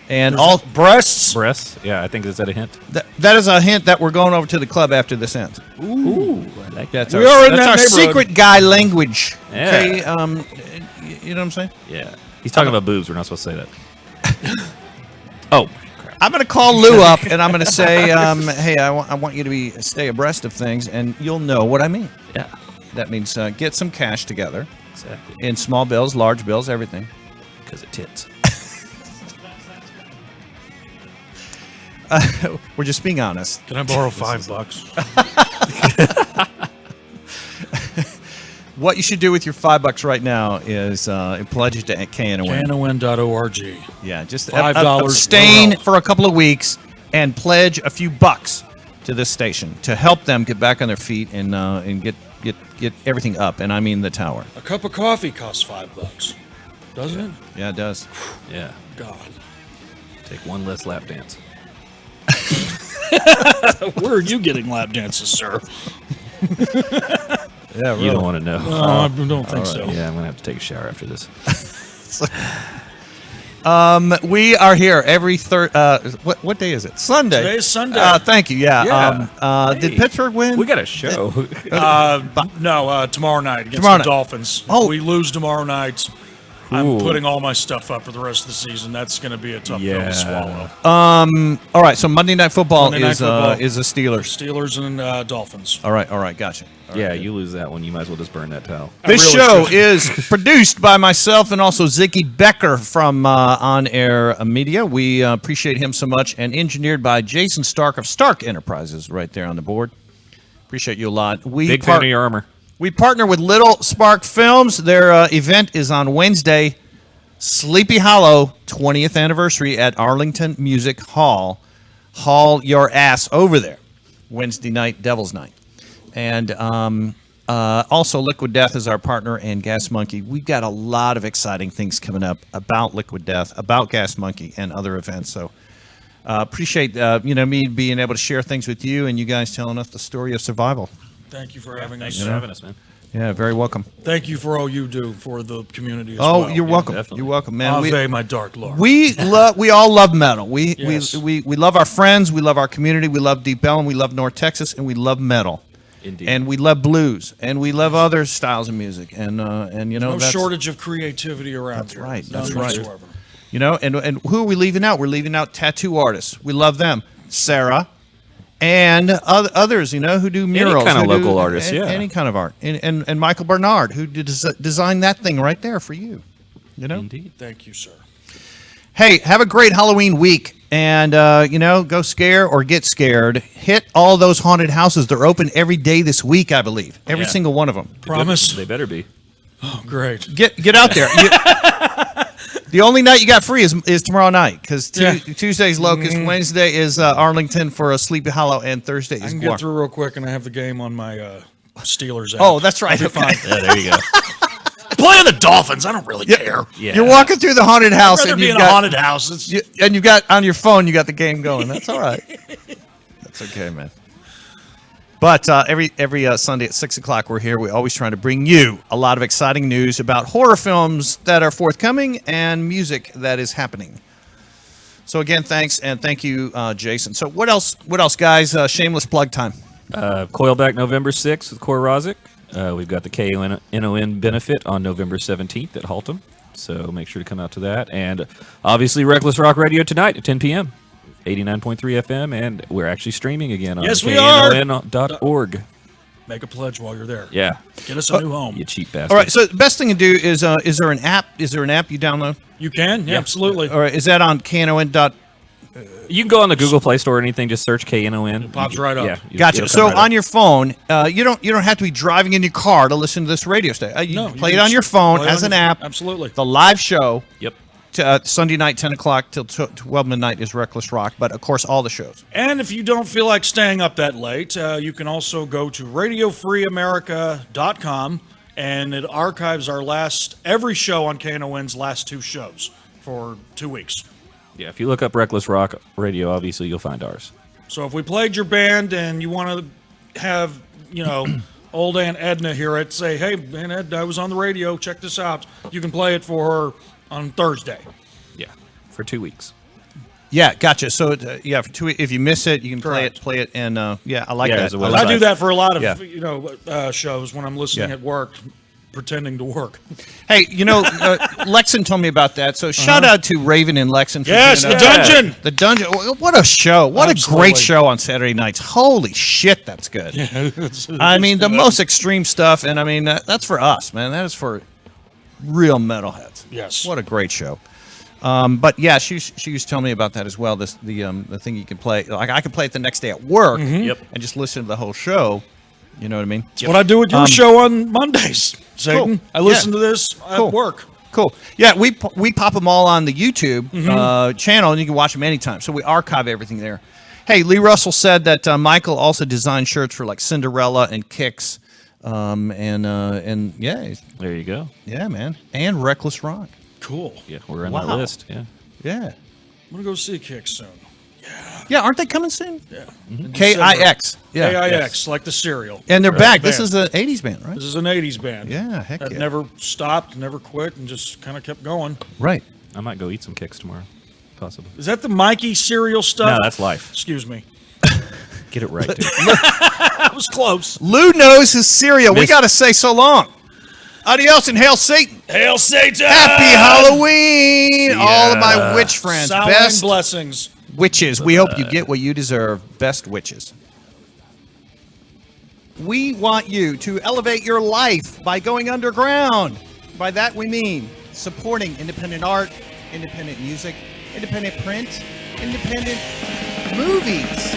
And all breasts. Yeah, I think is that a hint? That is a hint that we're going over to the club after this ends. Ooh, I like that. We are in that our neighborhood. secret guy language. Yeah. Okay, you know what I'm saying? Yeah. He's talking about boobs. We're not supposed to say that. Oh, crap. I'm going to call Lou up and I'm going to say, hey, I want you to stay abreast of things, and you'll know what I mean. Yeah. That means get some cash together. Exactly. In small bills, large bills, everything. Because it tits. We're just being honest. Can I borrow $5? What you should do with your $5 right now is pledge it to KNON. KNON.org. Yeah, just $5 abstain for a couple of weeks and pledge a few bucks to this station to help them get back on their feet and get everything up. And I mean the tower. A cup of coffee costs $5, doesn't it? Yeah, it does. Yeah. God. Take one less lap dance. Where are you getting lap dances, sir? Yeah, really. You don't want to know. No, I don't think so. Yeah, I'm going to have to take a shower after this. We are here every what day is it? Sunday. Today is Sunday. Thank you. Yeah. Hey, did Pittsburgh win? We got a show. No, tomorrow night against Tomorrow the night. Dolphins. Oh. We lose tomorrow night. I'm putting all my stuff up for the rest of the season. That's going to be a tough pill to swallow. All right, so Monday Night Football is the Steelers. Steelers and Dolphins. All right, gotcha. All right, you lose that one. You might as well just burn that towel. This show is produced by myself and also Ziggy Becker from On Air Media. We appreciate him so much. And engineered by Jason Stark of Stark Enterprises right there on the board. Appreciate you a lot. Big fan of your armor. We partner with Little Spark Films. Their event is on Wednesday, Sleepy Hollow 20th anniversary at Arlington Music Hall. Haul your ass over there. Wednesday night, Devil's Night. And also Liquid Death is our partner, and Gas Monkey. We've got a lot of exciting things coming up about Liquid Death, about Gas Monkey, and other events. So appreciate me being able to share things with you and you guys telling us the story of survival. Thank you for having us. Thanks for having us, man. Yeah, very welcome. Thank you for all you do for the community as well. Oh, you're welcome. You're welcome, man. Ave my dark lord. We all love metal. We love our friends. We love our community. We love Deep Ellum. We love North Texas, and we love metal. Indeed. And we love blues, and we love other styles of music, and no shortage of creativity around here. Right. None That's right. whatsoever. And who are we leaving out? We're leaving out tattoo artists. We love them, Sarah, and others. Who do murals, any kind of local artists, any kind of art, and Michael Bernard, who designed that thing right there for you. Indeed. Thank you, sir. Hey, have a great Halloween week, and go scare or get scared. Hit all those haunted houses. They're open every day this week, I believe. Every single one of them. Promise? They better be. Oh, great. Get out there. The only night you got free is tomorrow night, because Tuesday's Locust, Wednesday is Arlington for a Sleepy Hollow, and Thursday is I can get through real quick, and I have the game on my Steelers app. Oh, that's right. I'll be fine. Yeah, there you go. Playing the Dolphins, I don't really care. Yeah. You're walking through the haunted house, I'd rather and be you've in a got, haunted house. and you've got on your phone, you got the game going. That's all right. That's okay, man. But every Sunday at 6 o'clock, we're here. We're always trying to bring you a lot of exciting news about horror films that are forthcoming and music that is happening. So again, thanks, and thank you, Jason. So what else, guys? Shameless plug time. Coilback November 6th with Core Rozic. We've got the KNON benefit on November 17th at Haltom. So make sure to come out to that. And obviously, Reckless Rock Radio tonight at 10 p.m. 89.3 FM, and we're actually streaming again on KNON.org. Make a pledge while you're there. Yeah. Get us a new home. You cheap bastard. All right, so the best thing to do is there an app? Is there an app you download? You can, yeah, absolutely. All right, is that on KNON? You can go on the Google Play Store or anything, just search KNON. It pops right up. Yeah, gotcha. So on your phone, you don't have to be driving in your car to listen to this radio station. You can play it on your phone as an app. Absolutely. The live show. Yep. Sunday night, 10 o'clock till 12 midnight is Reckless Rock, but of course all the shows. And if you don't feel like staying up that late, you can also go to radiofreeamerica.com, and it archives every show on KNON's last 2 shows for 2 weeks. Yeah, if you look up Reckless Rock Radio, obviously you'll find ours. So if we played your band and you want to have, old Aunt Edna hear it, say, hey, Aunt Ed, I was on the radio, check this out. You can play it for her on Thursday. Yeah, for 2 weeks. Yeah, gotcha. So for 2 weeks, if you miss it, you can play it, and I like that. I do that for a lot of shows when I'm listening at work, pretending to work. Hey, Lexon told me about that. So shout out to Raven and Lexon. Yes, the dungeon. The dungeon. What a show! What a great show on Saturday nights. Holy shit, that's good. Yeah, I mean, the most extreme stuff, and I mean that's for us, man. That is for real metalheads. Yes. What a great show. But yeah, she used to tell me about that as well. The thing you can play, like I can play it the next day at work, and just listen to the whole show. You know what I mean? That's what I do with your show on Mondays, Satan. Cool. I listen to this at work. Cool. Yeah, we pop them all on the YouTube channel, and you can watch them anytime. So we archive everything there. Hey, Lee Russell said that Michael also designed shirts for like Cinderella and Kicks. And yeah, there you go. Yeah, man, and Reckless Rock. Cool. Yeah, we're on that list. Yeah. Yeah. I'm gonna go see Kicks soon. Yeah, aren't they coming soon? Yeah. KIX. Yeah. KIX, like the cereal. And they're back. This is an 80s band, right? This is an 80s band. Yeah, heck that yeah. never stopped, never quit, and just kind of kept going. Right. I might go eat some Kicks tomorrow, possibly. Is that the Mikey cereal stuff? No, that's Life. Excuse me. Get it right, dude. I was close. Lou knows his cereal. We got to say so long. Adios and hail Satan. Hail Satan! Happy Halloween. All of my witch friends. Samhain Best blessings. witches. We hope you get what you deserve. Best witches. We want you to elevate your life by going underground. By that we mean supporting independent art, independent music, independent print, independent movies.